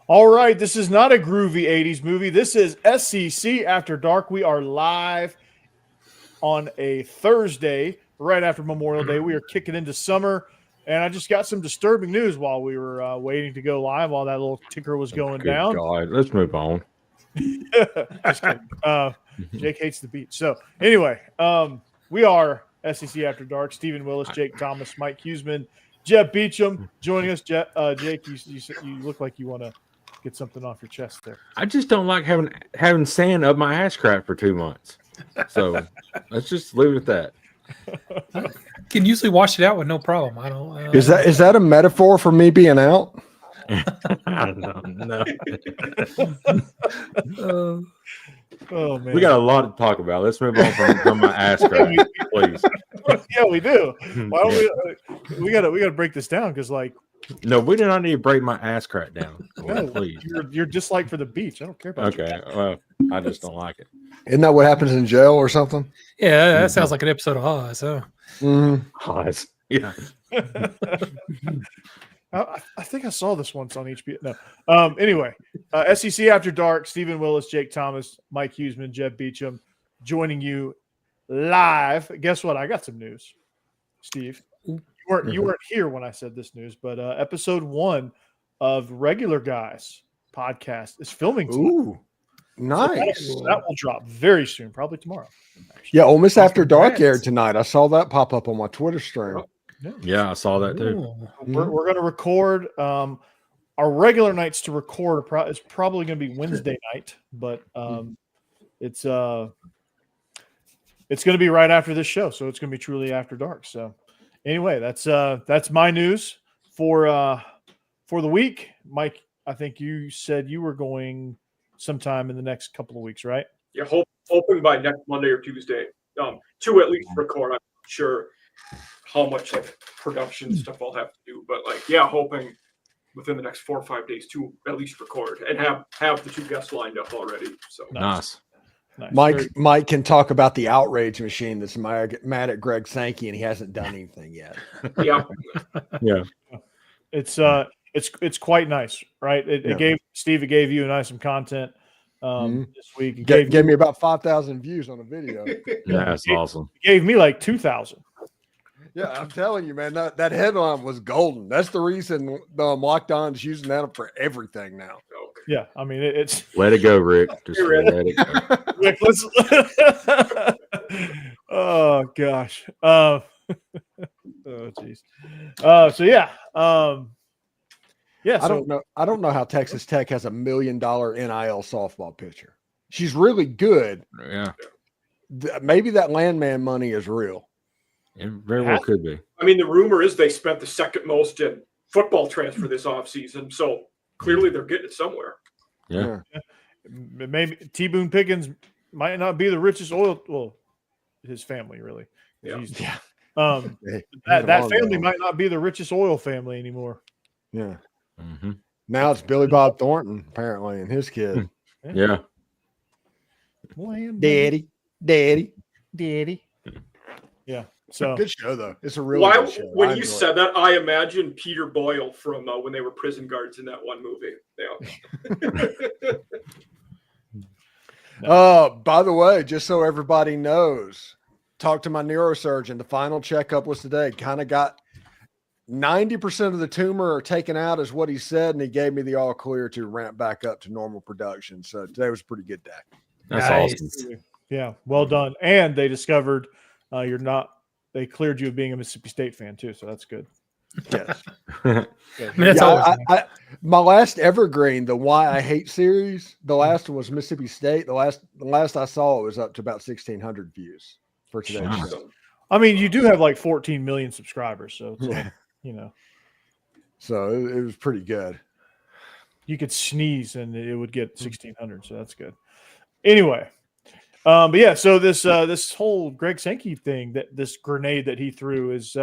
All right, this is not a groovy 80s movie. This is SEC After Dark. We are live on a Thursday, right after Memorial Day. We are kicking into summer, and I just got some disturbing news while we were waiting to go live, while that little ticker was going down. God, let's move on. Just kidding. Jake hates the beach. So anyway, we are SEC After Dark. Stephen Willis, Jake Thomas, Mike Huseman, Jeb Beecham joining us. Jake, you look like you want to get something off your chest there. I just don't like having sand up my ass crack for 2 months. So let's just leave it at that. Can usually wash it out with no problem. I don't. Is that a metaphor for me being out? I don't know. Oh man, We got a lot to talk about. Let's move on from my ass crack, please. Yeah, we do. Why don't we got to break this down because No, we do not need to break my ass crack down. no, Please. you're just like for the beach. I don't care about Okay. Well, I just don't like it. Isn't that what happens in jail or something? Yeah, that sounds like an episode of Oz. So. Oz. Yeah. I think I saw this once on HBO. No. Anyway, SEC After Dark, Stephen Willis, Jake Thomas, Mike Huseman, Jeb Beecham joining you live. Guess what? I got some news, Steve. You weren't here when I said this news, but episode 1 of Regular Guys podcast is filming tonight. Ooh, nice. So that will drop very soon, probably tomorrow. Actually. Yeah, Ole Miss After Dark Congrats. aired tonight. I saw that pop up on my Twitter stream. Yeah, I saw that too. We're going to record. Our regular nights to record is probably going to be Wednesday night, but it's going to be right after this show, so it's going to be truly after dark. So anyway, that's my news for the week. Mike, I think you said you were going sometime in the next couple of weeks, right? Yeah, hoping by next Monday or Tuesday to at least record. I'm not sure how much production stuff I'll have to do, but hoping within the next 4 or 5 days to at least record and have the 2 guests lined up already. So Nice. Mike can talk about the outrage machine that's mad at Greg Sankey, and he hasn't done anything yet. Yeah, Yeah. It's quite nice, right? It gave you and I some content this week. It Gave me about 5,000 views on a video. Yeah, that's awesome. It gave me like 2,000. Yeah, I'm telling you, man, that headline was golden. That's the reason Locked On is using that for everything now. Yeah, I mean it's. Let it go, Rick. Just let it go. Rick, oh gosh. Oh jeez. So yeah. Yeah. So, I don't know how Texas Tech has $1 million NIL softball pitcher. She's really good. Yeah. Maybe that landman money is real. It very well could be. I mean, the rumor is they spent the second most in football transfer this offseason, so clearly they're getting it somewhere. Yeah. Maybe T. Boone Pickens might not be the richest his family really. Yeah. That family might not be the richest oil family anymore. Yeah. Mm-hmm. Now it's Billy Bob Thornton, apparently, and his kid. Yeah. Daddy. Yeah. So Good show, though. It's a really good show. When you said that, I imagine Peter Boyle from when they were prison guards in that one movie. Yeah. By the way, just so everybody knows, talked to my neurosurgeon. The final checkup was today. Kind of got 90% of the tumor taken out is what he said, and he gave me the all clear to ramp back up to normal production. So today was a pretty good day. That's awesome. Yeah, well done. And they discovered they cleared you of being a Mississippi State fan too, so that's good. Yes. I mean, that's always I my last evergreen, the Why I Hate series, the last one was Mississippi State. The last I saw it was up to about 1,600 views for today's show. I mean, you do have like 14 million subscribers, so it's So it was pretty good. You could sneeze and it would get 1,600, so that's good. Anyway, but yeah, so this whole Greg Sankey thing, this grenade that he threw is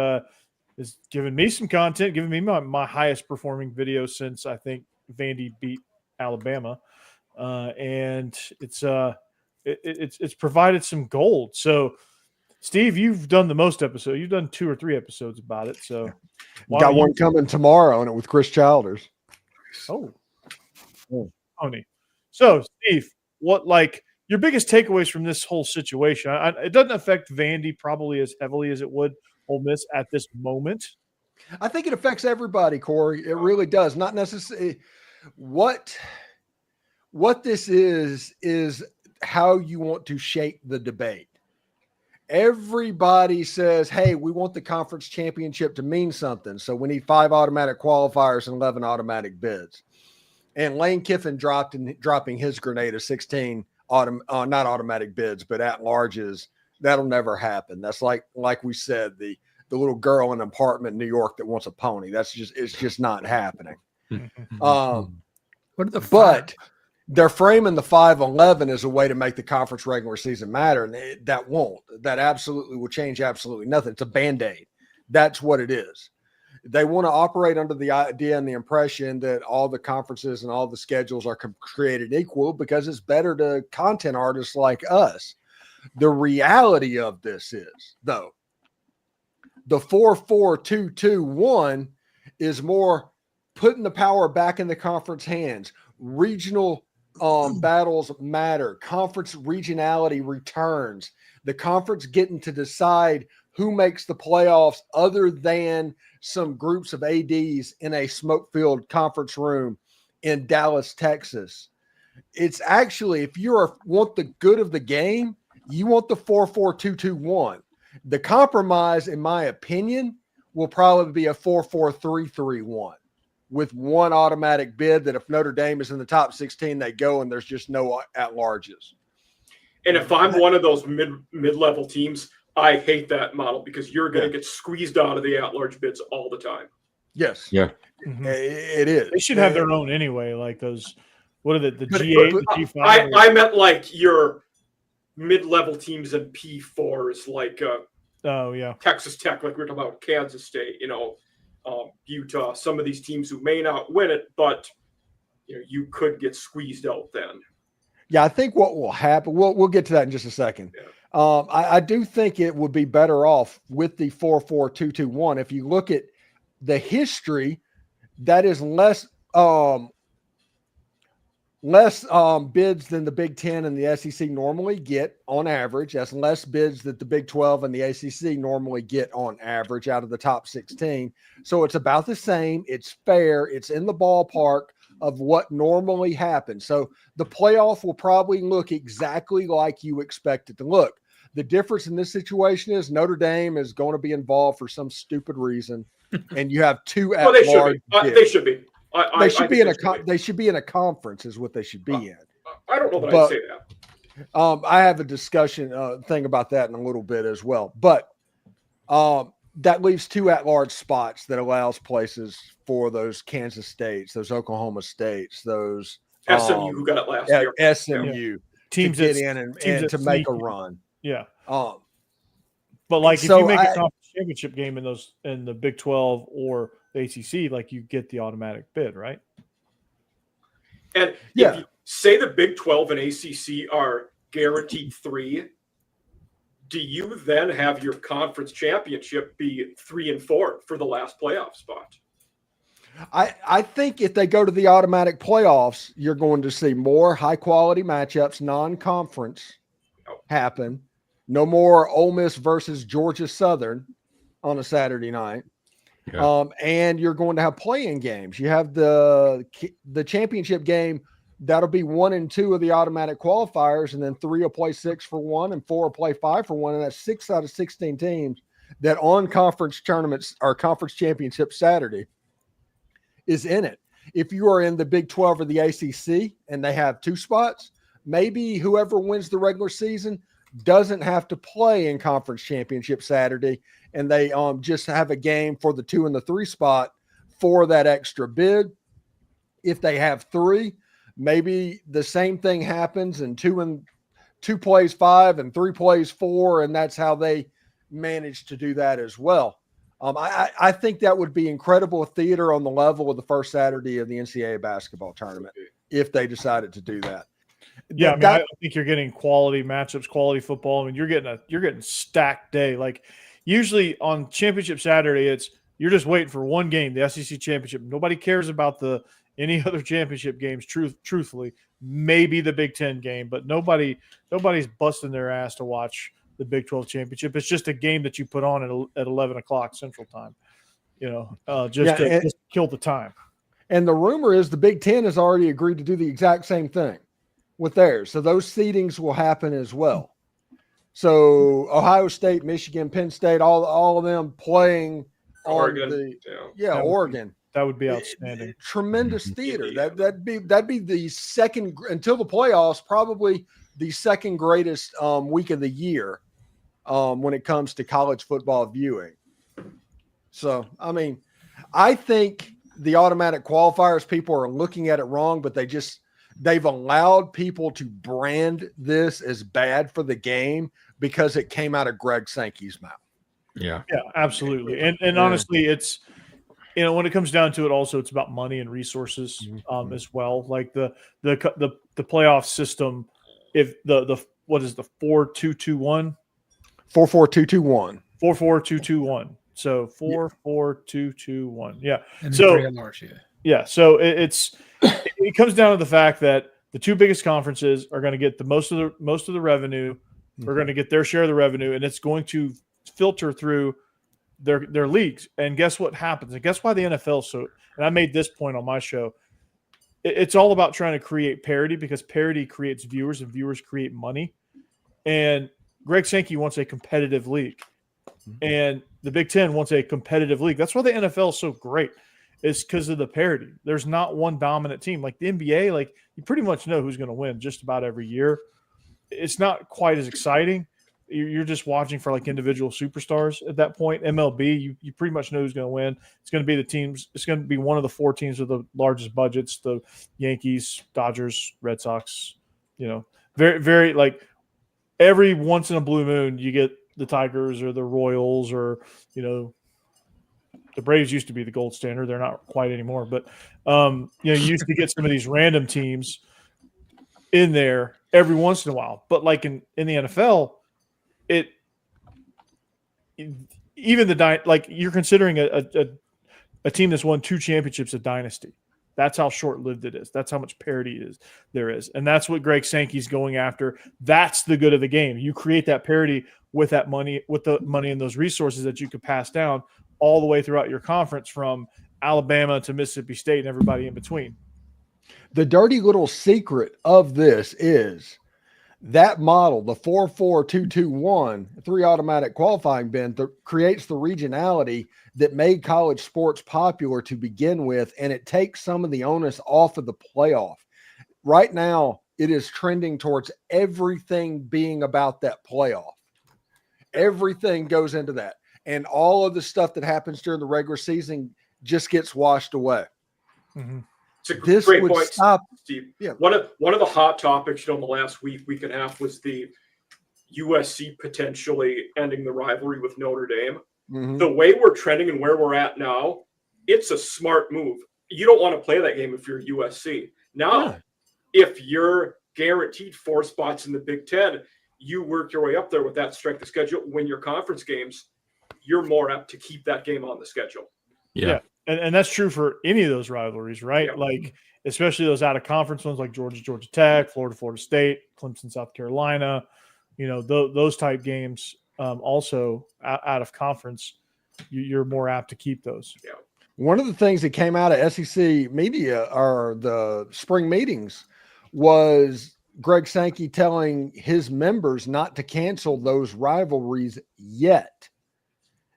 giving me some content, giving me my highest performing video since I think Vandy beat Alabama, and it's provided some gold. So, Steve, you've done the most episodes. You've done 2 or 3 episodes about it. So, Got one coming tomorrow on it with Chris Childers. Oh, pony. So, Steve, what your biggest takeaways from this whole situation? It doesn't affect Vandy probably as heavily as it would Ole Miss at this moment. I think it affects everybody, Corey. It really does. Not necessarily what this is how you want to shape the debate. Everybody says, hey, we want the conference championship to mean something. So we need 5 automatic qualifiers and 11 automatic bids. And Lane Kiffin dropping his grenade of 16 not automatic bids, but at larges. That'll never happen. That's like we said, the little girl in an apartment in New York that wants a pony. It's just not happening. What are the but they're framing the 5-11 as a way to make the conference regular season matter. And that won't. That absolutely will change absolutely nothing. It's a Band-Aid. That's what it is. They want to operate under the idea and the impression that all the conferences and all the schedules are created equal because it's better to content artists like us. The reality of this is, though, the 4-4-2-2-1 is more putting the power back in the conference hands. Regional battles matter. Conference regionality returns. The conference getting to decide who makes the playoffs other than some groups of ADs in a smoke-filled conference room in Dallas, Texas. It's actually, if you want the good of the game, you want the 4-4-2-2-1. The compromise, in my opinion, will probably be a 4-4-3-3-1 with one automatic bid that if Notre Dame is in the top 16, they go and there's just no at-larges. And if I'm one of those mid-level teams, I hate that model because you're going to get squeezed out of the at-large bids all the time. Yes. Yeah. Mm-hmm. It is. They should have their own anyway, like those, what are the G8, the G5? I meant like your mid-level teams in P4s, like Texas Tech, like we were talking about Kansas State, Utah, some of these teams who may not win it, but you could get squeezed out then. Yeah, I think what will happen, we'll get to that in just a second. Yeah. I do think it would be better off with the 4-4-2-2-1. If you look at the history, that is less bids than the Big Ten and the SEC normally get on average. That's less bids that the Big 12 and the ACC normally get on average out of the top 16. So it's about the same. It's fair. It's in the ballpark of what normally happens. So the playoff will probably look exactly like you expect it to look. The difference in this situation is Notre Dame is going to be involved for some stupid reason, and you have 2 at-large. They should be. They should be in a conference, is what they should be in. I don't know that I'd say that. I have a discussion thing about that in a little bit as well. But that leaves 2 at-large spots that allows places for those Kansas States, those Oklahoma States, those SMU who got it last year. SMU teams to get in and to make a run. Yeah. But if you make a conference championship game in the Big 12 or the ACC, you get the automatic bid, right? And if you say the Big 12 and ACC are guaranteed 3, do you then have your conference championship be 3 and 4 for the last playoff spot? I think if they go to the automatic playoffs, you're going to see more high-quality matchups, non-conference happen. No more Ole Miss versus Georgia Southern on a Saturday night. Yeah. And you're going to have play-in games. You have the championship game. That'll be 1 and 2 of the automatic qualifiers, and then 3 will play 6 for 1 and 4 will play 5 for 1. And that's 6 out of 16 teams that on conference tournaments or conference championship Saturday is in it. If you are in the Big 12 or the ACC and they have 2 spots, maybe whoever wins the regular season doesn't have to play in conference championship Saturday, and they just have a game for the 2 and the 3 spot for that extra bid. If they have 3, maybe the same thing happens and 2 plays 5 and 3 plays 4, and that's how they manage to do that as well. I think that would be incredible theater on the level of the first Saturday of the NCAA basketball tournament if they decided to do that. Yeah, I think you're getting quality matchups, quality football. I mean, you're getting stacked day. Usually on championship Saturday, you're just waiting for one game, the SEC championship. Nobody cares about the any other championship games, truthfully, maybe the Big Ten game, but nobody's busting their ass to watch the Big 12 championship. It's just a game that you put on at 11 o'clock Central Time, just to kill the time. And the rumor is the Big Ten has already agreed to do the exact same thing with theirs. So those seedings will happen as well. So Ohio State, Michigan, Penn State, all of them playing Oregon. Oregon. That would be outstanding. Tremendous theater. That'd be the second until the playoffs, probably the second greatest week of the year when it comes to college football viewing. So, I mean, I think the automatic qualifiers, people are looking at it wrong, but they've allowed people to brand this as bad for the game because it came out of Greg Sankey's mouth. Yeah, absolutely. And honestly, it's, when it comes down to it, also it's about money and resources as well. Like the playoff system, if what is the 4-2-2-1? 4-4-2-2-1. 4-4-2-2-1. So 4-4-2-2-1. Yeah. And so 3 LRs, yeah. So it comes down to the fact that the two biggest conferences are going to get the most of the revenue. Are going to get their share of the revenue, and it's going to filter through their leagues. And guess what happens? And guess why the NFL and I made this point on my show. It's all about trying to create parity, because parity creates viewers and viewers create money. And Greg Sankey wants a competitive league, and the Big Ten wants a competitive league. That's why the NFL is so great. It's because of the parity. There's not one dominant team. Like the NBA, like you pretty much know who's going to win just about every year. It's not quite as exciting. You're just watching for like individual superstars at that point. MLB, you pretty much know who's going to win. It's going to be the teams. It's going to be one of the 4 teams with the largest budgets: the Yankees, Dodgers, Red Sox. Very, very like every once in a blue moon, you get the Tigers or the Royals or the Braves used to be the gold standard. They're not quite anymore, but you used to get some of these random teams in there every once in a while. But like in the NFL, you're considering a team that's won 2 championships a dynasty. That's how short-lived it is. That's how much parity there is. And that's what Greg Sankey's going after. That's the good of the game. You create that parity with that money, with the money and those resources that you could pass down all the way throughout your conference from Alabama to Mississippi State and everybody in between. The dirty little secret of this is that model, the 4-4-2-2-1, 3 automatic qualifying bin, creates the regionality that made college sports popular to begin with, and it takes some of the onus off of the playoff. Right now, it is trending towards everything being about that playoff. Everything goes into that, and all of the stuff that happens during the regular season just gets washed away. Mm-hmm. It's a great point, stop. Steve. Yeah. One of the hot topics, in the last week and a half was the USC potentially ending the rivalry with Notre Dame. Mm-hmm. The way we're trending and where we're at now, it's a smart move. You don't want to play that game if you're USC. Now, if you're guaranteed 4 spots in the Big Ten, you work your way up there with that strength of schedule, win your conference games, you're more apt to keep that game on the schedule. Yeah. And that's true for any of those rivalries, right? Yeah. Like, especially those out-of-conference ones like Georgia Tech, Florida State, Clemson, South Carolina, those type games also out of conference, you're more apt to keep those. Yeah. One of the things that came out of SEC media or the spring meetings was Greg Sankey telling his members not to cancel those rivalries yet.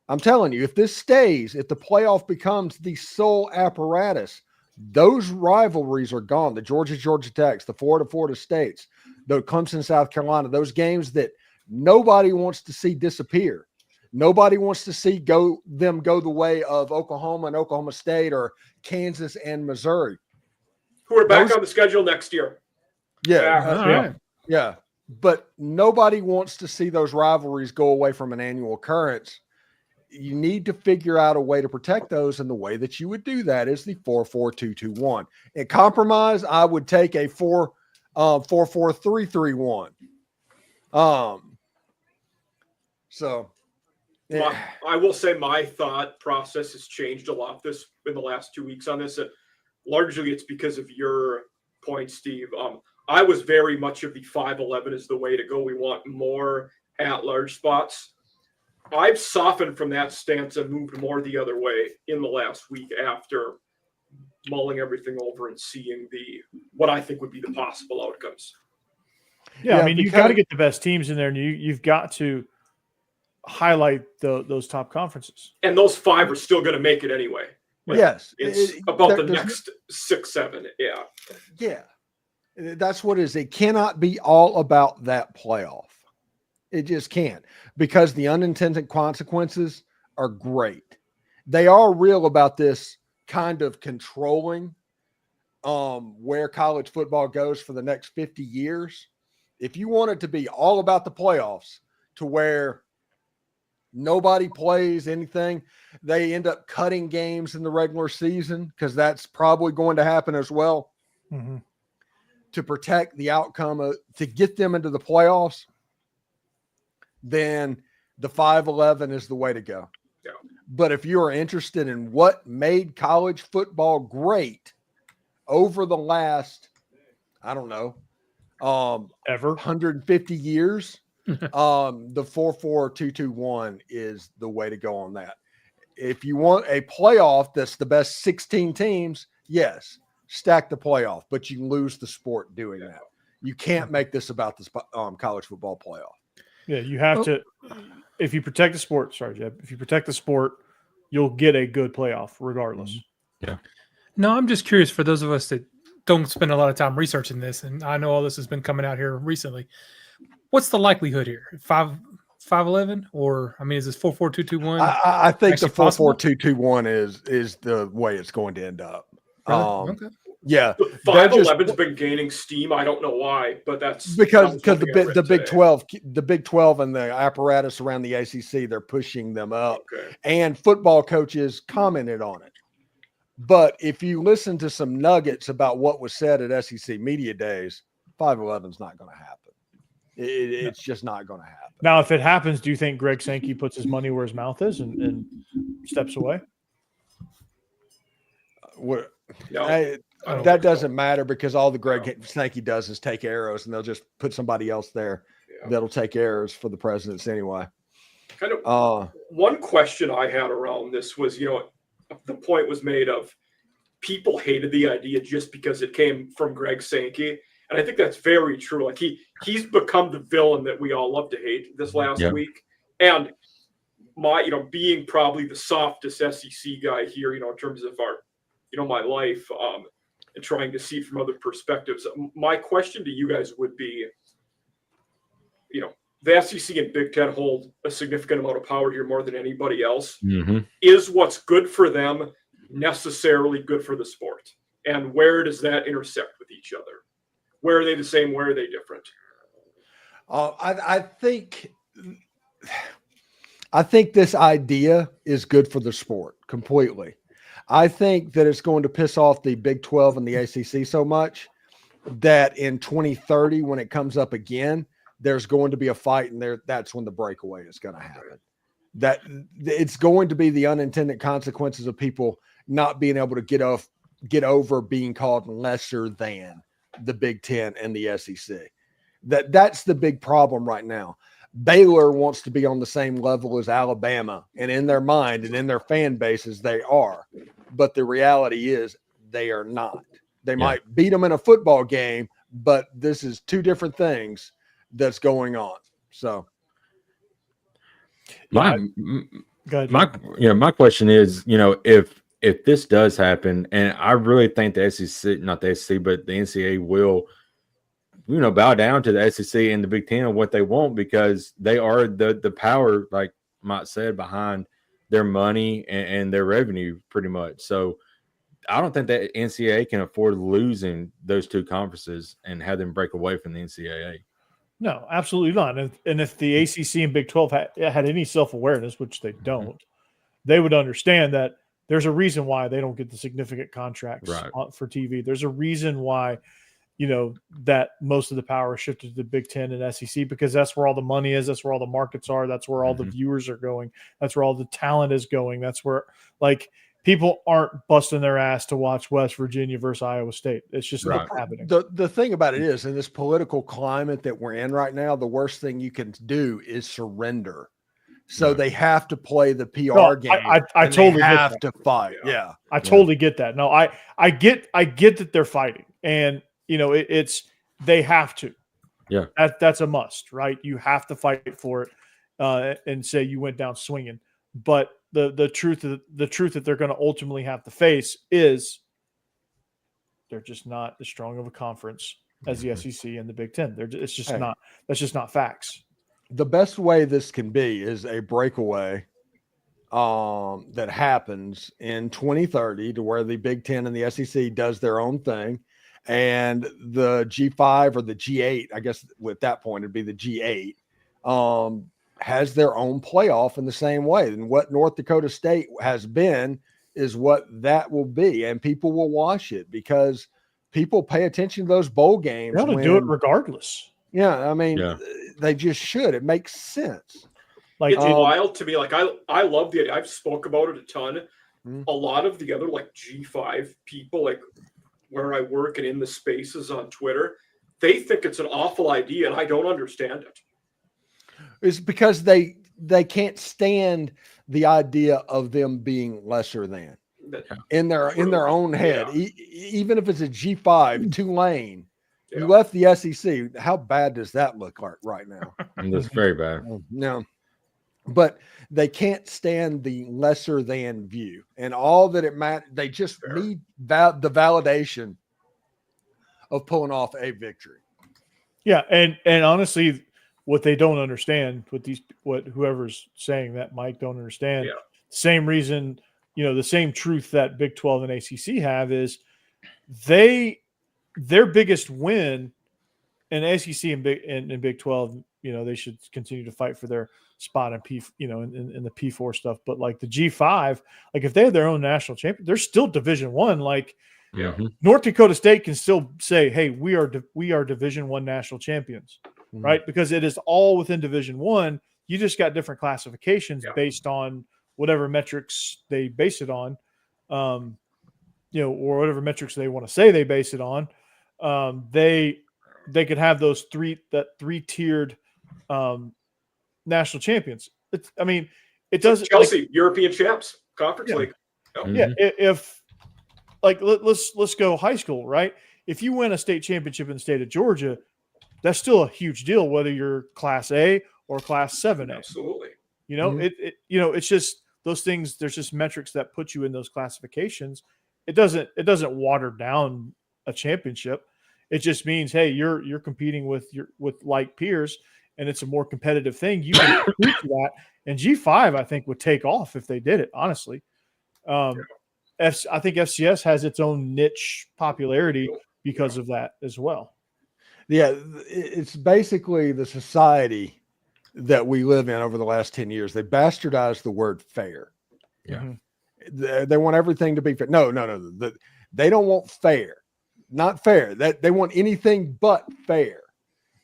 I'm telling you, if this stays, if the playoff becomes the sole apparatus, those rivalries are gone. The Georgia Techs, the Florida States, the Clemson, South Carolina, those games that nobody wants to see disappear. Nobody wants to see them go the way of Oklahoma and Oklahoma State or Kansas and Missouri. Who are back on the schedule next year. Yeah. But nobody wants to see those rivalries go away from an annual occurrence. You need to figure out a way to protect those, and the way that you would do that is the 4-4-2-2-1. In compromise, I would take a 4-4-3-3-1. I will say my thought process has changed a lot in the last 2 weeks on this. largely it's because of your point, Steve. I was very much of the 5-11 is the way to go. We want more at-large spots. I've softened from that stance and moved more the other way in the last week after mulling everything over and seeing what I think would be the possible outcomes. Yeah, I mean, you've got to get the best teams in there, and you've got to highlight those top conferences. And those 5 are still going to make it anyway. Yes. It's about the next 6, 7. Yeah. Yeah. That's what it is. It cannot be all about that playoff. It just can't, because the unintended consequences are great. They are real about this kind of controlling where college football goes for the next 50 years. If you want it to be all about the playoffs to where nobody plays anything, they end up cutting games in the regular season, because that's probably going to happen as well, to protect the outcome to get them into the playoffs, then the 5-11 is the way to go. Yeah. But if you are interested in what made college football great over the last, I don't know, ever 150 years, the 4-4-2-2-1 is the way to go on that. If you want a playoff that's the best 16 teams, yes, stack the playoff, but you lose the sport doing that. You can't make this about the college football playoff. Yeah, you have to. If you protect the sport, sorry, Jeb. If you protect the sport, you'll get a good playoff regardless. Yeah. No, I'm just curious for those of us that don't spend a lot of time researching this, and I know all this has been coming out here recently. What's the likelihood here? 5-11, or I mean, is this 4-4-2-2-1? I think the 4-4-2-2-1 is the way it's going to end up. Really? Okay. Yeah, the 5-11's been gaining steam. I don't know why, but that's because the Big 12, the Big 12 and the apparatus around the ACC, they're pushing them up, and football coaches commented on it. But if you listen to some nuggets about what was said at SEC media days, 5-11 is not going to happen. It's just not going to happen. Now, if it happens, do you think Greg Sankey puts his money where his mouth is and steps away? That doesn't matter, because all the Greg Sankey does is take arrows, and they'll just put somebody else there that'll take arrows for the presidents anyway. Kind of one question I had around this was, the point was made of people hated the idea just because it came from Greg Sankey. And I think that's very true. Like he's become the villain that we all love to hate this last week. And being probably the softest SEC guy here, in terms of our, my life, and trying to see it from other perspectives. My question to you guys would be, the SEC and Big Ten hold a significant amount of power here, more than anybody else. Mm-hmm. Is what's good for them necessarily good for the sport? And where does that intersect with each other? Where are they the same? Where are they different? I think this idea is good for the sport completely. I think that it's going to piss off the Big 12 and the ACC so much that in 2030, when it comes up again, there's going to be a fight, and that's when the breakaway is going to happen. That it's going to be the unintended consequences of people not being able to get over being called lesser than the Big Ten and the SEC. That's the big problem right now. Baylor wants to be on the same level as Alabama, and in their mind and in their fan bases, they are. But the reality is they are not. They might beat them in a football game, but this is two different things that's going on. So my question is, if this does happen, and I really think the SEC, not the SEC, but the NCAA will, bow down to the SEC and the Big Ten and what they want, because they are the power, like Mike said, behind their money and their revenue pretty much. So I don't think that NCAA can afford losing those two conferences and have them break away from the NCAA. No, absolutely not. And if the ACC and Big 12 had any self-awareness, which they don't, they would understand that there's a reason why they don't get the significant contracts for TV. There's a reason why, that most of the power is shifted to the Big Ten and SEC, because that's where all the money is. That's where all the markets are. That's where all the viewers are going. That's where all the talent is going. That's where, people aren't busting their ass to watch West Virginia versus Iowa State. It's just Right. not happening. The thing about it is, in this political climate that we're in right now, the worst thing you can do is surrender. So Yeah. they have to play the PR No, game. I and totally they get have that. to fight. Yeah. I totally get that. No, I get that they're fighting, and it's they have to. Yeah. That's a must, right? You have to fight for it, and say you went down swinging. But the truth that they're going to ultimately have to face is they're just not as strong of a conference as the SEC and the Big Ten. It's just not. That's just not facts. The best way this can be is a breakaway that happens in 2030 to where the Big Ten and the SEC does their own thing, and the G5 or the G8, I guess at that point it'd be the G8, has their own playoff in the same way. And what North Dakota State has been is what that will be, and people will watch it because people pay attention to those bowl games. They're going to do it regardless. Yeah, I mean, they just should. It makes sense. Like it's wild to me. Like I love the idea. I've spoke about it a ton. Mhm. A lot of the other like G5 people, like where I work and in the spaces on Twitter, they think it's an awful idea, and I don't understand it. It's because they can't stand the idea of them being lesser than in their own head. Yeah. Even if it's a G5 Tulane, Yeah. you left the SEC. How bad does that look like right now? That's very bad. No, but they can't stand the lesser than view, and all that it matters. They just need the validation of pulling off a victory. Yeah, and honestly, what they don't understand, what whoever's saying that Mike don't understand, same reason, the same truth that Big 12 and ACC have is their biggest win in ACC and Big 12, they should continue to fight for their spot in P, in the P4 stuff. But like the G5, like if they have their own national champion, they're still Division I. Like North Dakota State can still say, "Hey, we are Division I national champions," right? Because it is all within Division I. You just got different classifications based on whatever metrics they base it on, or whatever metrics they want to say they base it on. They could have those three-tiered national champions. It doesn't Chelsea European champs conference league. Yeah, if like let's go high school, right? If you win a state championship in the state of Georgia, that's still a huge deal, whether you're Class A or Class 7A. Absolutely. It's just those things. There's just metrics that put you in those classifications. It doesn't water down a championship. It just means, hey, you're competing with like peers, and it's a more competitive thing. You can compete to that, and G5 I think would take off if they did it. Honestly, I think FCS has its own niche popularity because of that as well. Yeah, it's basically the society that we live in over the last 10 years. They bastardized the word fair. Yeah. They want everything to be fair. No. They don't want fair. Not fair. They want anything but fair.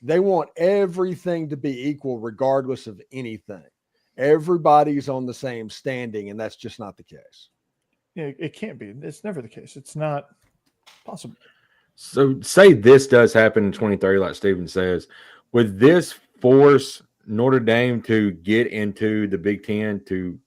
They want everything to be equal regardless of anything. Everybody's on the same standing, and that's just not the case. Yeah, it can't be. It's never the case. It's not possible. So say this does happen in 2030, like Steven says, would this force Notre Dame to get into the Big Ten to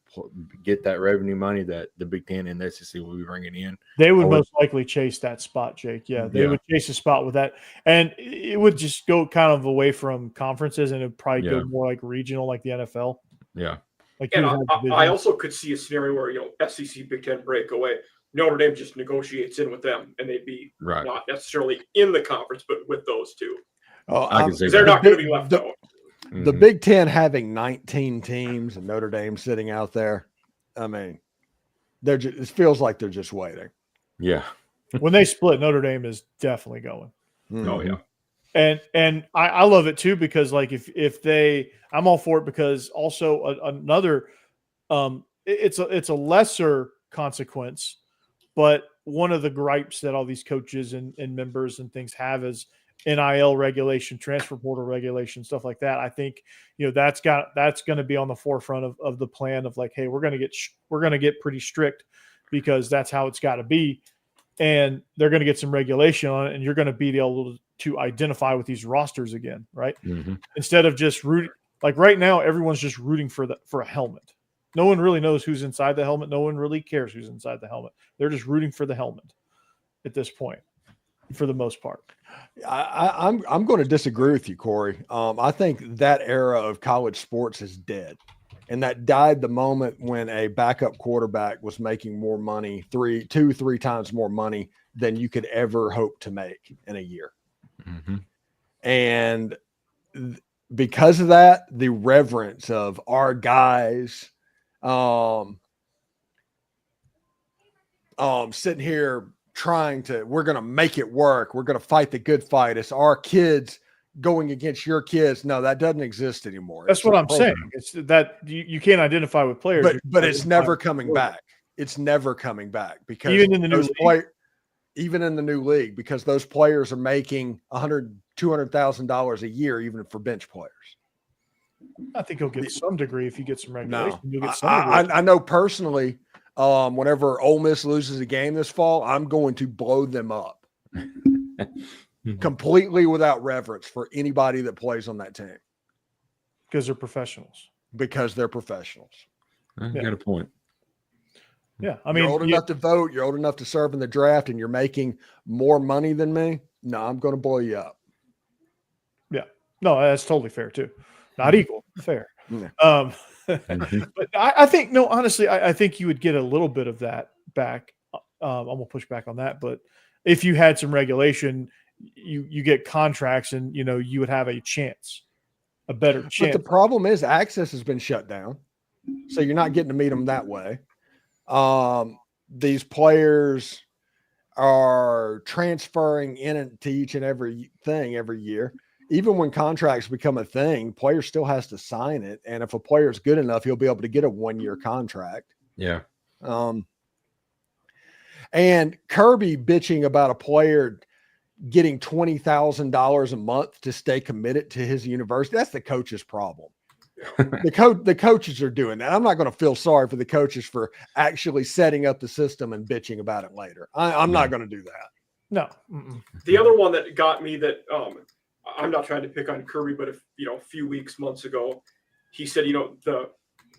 get that revenue money that the Big Ten and the SEC will be bringing in? They would most likely chase that spot, Jake. Yeah, they would chase a spot with that. And it would just go kind of away from conferences, and it would probably go more like regional, like the NFL. Yeah. Like and I also could see a scenario where, SEC, Big Ten breakaway, Notre Dame just negotiates in with them, and they'd be not necessarily in the conference, but with those two. They're not going to be left out. The Big Ten having 19 teams and Notre Dame sitting out there, it feels like they're just waiting. Yeah. When they split, Notre Dame is definitely going. Oh, yeah. And I love it too, because like if I'm all for it, because also another it's a lesser consequence, but one of the gripes that all these coaches and members and things have is NIL regulation, transfer portal regulation, stuff like that. I think that's going to be on the forefront of the plan of like, hey, we're going to get pretty strict because that's how it's got to be. And they're going to get some regulation on it, and you're going to be able to identify with these rosters again, right? Mm-hmm. Instead of just rooting. Like right now, everyone's just rooting for a helmet. No one really knows who's inside the helmet. No one really cares who's inside the helmet. They're just rooting for the helmet at this point, for the most part. I'm going to disagree with you, Corey. I think that era of college sports is dead, and that died the moment when a backup quarterback was making more money, 2-3 times more money than you could ever hope to make in a year. Mm-hmm. And because of that, the reverence of our guys, sitting here we're going to make it work. We're going to fight the good fight. It's our kids going against your kids. No, that doesn't exist anymore. That's what I'm saying. It's that you can't identify with players, but it's never coming back. It's never coming back because even in the new league, even in the new league, because those players are making $200,000 a year, even for bench players. I think he'll get some degree if you get some regulation. No, You'll get some I know personally. Whenever Ole Miss loses a game this fall, I'm going to blow them up completely without reverence for anybody that plays on that team because they're professionals. You got a point. Yeah, I mean, you're old enough to vote. You're old enough to serve in the draft, and you're making more money than me. No, I'm going to blow you up. Yeah, no, that's totally fair too. Not equal, fair. Yeah. But I think, no, honestly, I think you would get a little bit of that back. I'm gonna push back on that, but if you had some regulation, you get contracts, and you would have a better chance. But the problem is access has been shut down, so you're not getting to meet them that way. These players are transferring into each and every thing every year. Even when contracts become a thing, player still has to sign it. And if a player is good enough, he'll be able to get a 1-year contract. Yeah. And Kirby bitching about a player getting $20,000 a month to stay committed to his university. That's the coach's problem. The coaches are doing that. I'm not going to feel sorry for the coaches for actually setting up the system and bitching about it later. I'm not going to do that. No. The other one that got me that, I'm not trying to pick on Kirby, but a few months ago, he said, the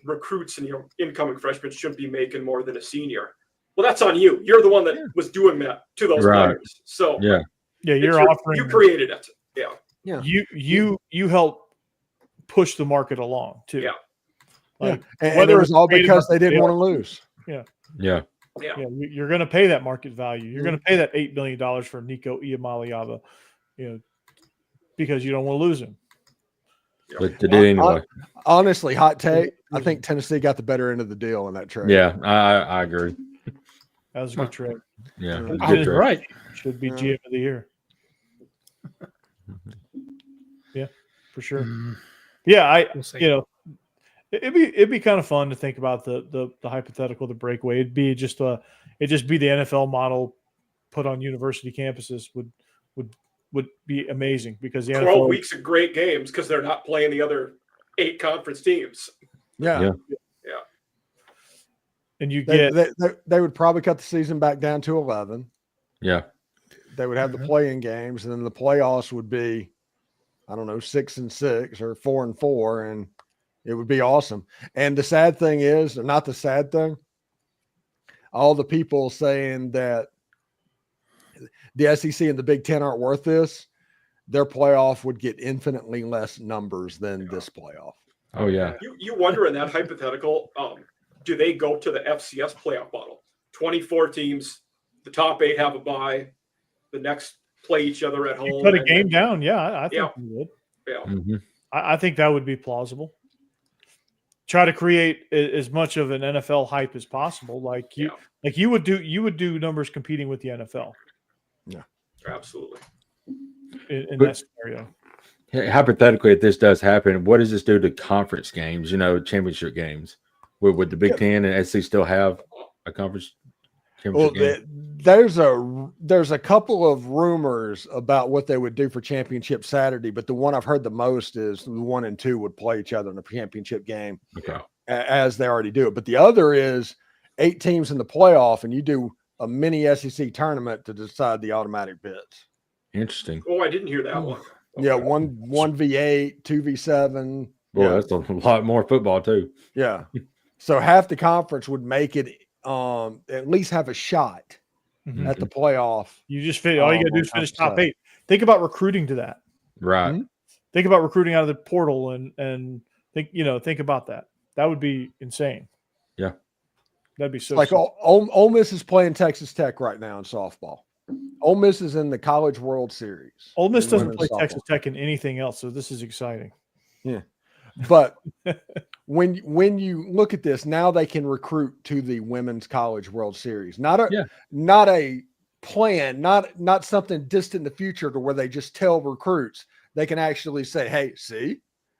recruits and, incoming freshmen shouldn't be making more than a senior. Well, that's on you. You're the one that was doing that to those players. So yeah, you're offering. You created it. Yeah. You help push the market along too. Yeah. Like, and whether it was all because they didn't want to lose. Yeah. Yeah. Yeah. You're going to pay that market value. You're going to pay that $8 million for Nico Iamaleava, because you don't want to lose him. But to do anyway. Honestly, hot take. I think Tennessee got the better end of the deal in that trade. Yeah, I agree. That was a good trade. Yeah, right. Should be GM of the year. Yeah, for sure. Yeah, it'd be kind of fun to think about the hypothetical, the breakaway. It'd just be the NFL model put on university campuses would be amazing, because the 12 NFL weeks of great games because they're not playing the other 8 conference teams. Yeah. And you they would probably cut the season back down to 11. Yeah. They would have the play-in games, and then the playoffs would be, I don't know, 6-6 or 4-4, and it would be awesome. And the sad thing is, or not the sad thing, all the people saying that the SEC and the Big Ten aren't worth this, their playoff would get infinitely less numbers than this playoff. Oh yeah. You wonder in that hypothetical, do they go to the FCS playoff model? 24 teams, the top 8 have a bye, the next play each other at home. You cut a game down. Yeah, I think you would. Yeah. Mm-hmm. I think that would be plausible. Try to create as much of an NFL hype as possible. Like you would do numbers competing with the NFL. Yeah, absolutely. In that scenario. Hypothetically, if this does happen, what does this do to conference games, championship games? Would the Big Ten and SEC still have a conference championship game? There's a couple of rumors about what they would do for championship Saturday, but the one I've heard the most is the 1 and 2 would play each other in a championship game, okay, as they already do it. But the other is 8 teams in the playoff, and you do a mini SEC tournament to decide the automatic bids. Interesting. Oh, I didn't hear that one. Yeah, Okay. 1v8, 2v7. Boy, Yeah. that's a lot more football too. Yeah. So half the conference would make it at least have a shot Mhm. at the playoff. You just all you got to do is on finish top top side. 8. Think about recruiting to that. Right. Hmm? Think about recruiting out of the portal and think about that. That would be insane. Yeah. That'd be so Like sick. Ole Miss is playing Texas Tech right now in softball. Ole Miss is in the College World Series. Ole Miss in doesn't women's play softball. Texas Tech in anything else, so this is exciting. But when you look at this, now they can recruit to the Women's College World Series. Not a plan, not something distant in the future to where they just tell recruits. They can actually say, hey, see,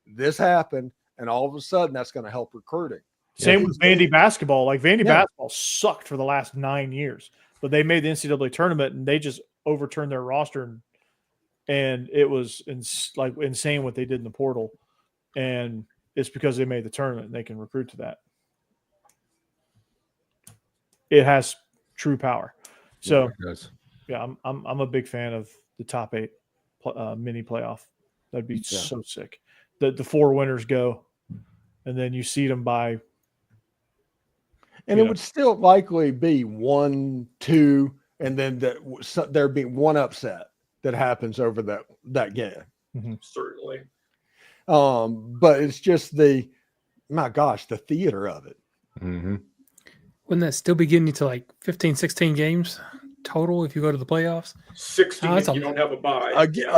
this happened, and all of a sudden that's going to help recruiting. Same with Vandy basketball. Like Vandy Yeah. basketball sucked for the last 9 years, but they made the NCAA tournament and they just overturned their roster, and it was insane what they did in the portal. And it's because they made the tournament and they can recruit to that. It has true power. So It does. yeah, I'm a big fan of the top 8 mini playoff. That'd be so sick. The 4 winners go, and then you seed them by. And it would still likely be 1, 2, and then there'd be one upset that happens over that game. Certainly. But it's just the theater of it. Mm-hmm. Wouldn't that still be getting you to like 15, 16 games total if you go to the playoffs? 16 Oh, that's if you don't have a bye. Again,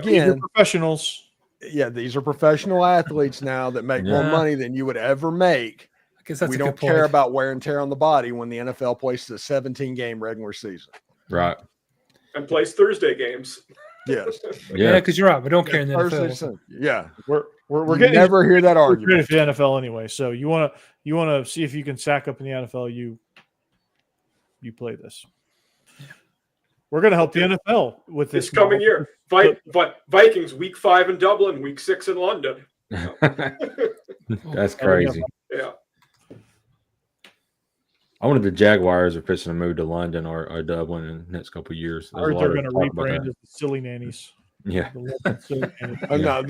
These are professionals. yeah, these are professional athletes now that make more money than you would ever make. I guess that's We a don't good point. care about wear and tear on the body when the NFL plays the 17-game regular season. Right. And plays Thursday games. Yes. Yeah, because you're right. We don't care in the Thursday, NFL. Sunday. Yeah. We're You getting never hear that we're argument. for the NFL anyway. So you want to see if you can sack up in the NFL. You play this. We're going to help the NFL with this This coming year. Vikings week 5 in Dublin, week 6 in London. That's crazy. Yeah. I wanted the Jaguars are fixing to move to London or Dublin in the next couple of years. I heard they're going to rebrand as the Silly Nannies. Yeah. The local Silly Nannies. No,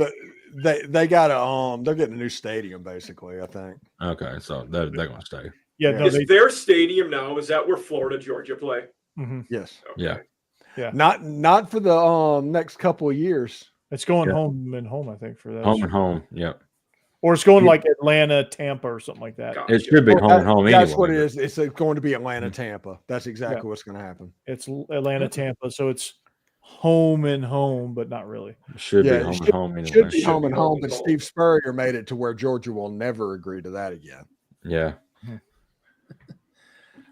they got they're getting a new stadium basically, I think. Okay, so they're going to stay. Yeah, no, Is their stadium now? Is that where Florida, Georgia play? Yes. Okay. Yeah. Not for the next couple of years. it's going home and home, I think, for that. Home and home. Yep. Or it's going like Atlanta, Tampa, or something like that. Gotcha. It should be home and home anyway. That's what it is. It's going to be Atlanta, Tampa. That's exactly what's going to happen. It's Atlanta, Tampa, so it's home and home, but not really. It should Yeah, be it home should- and home anyway. Should be Should home be and home home, and but home. Steve Spurrier made it to where Georgia will never agree to that again. Yeah.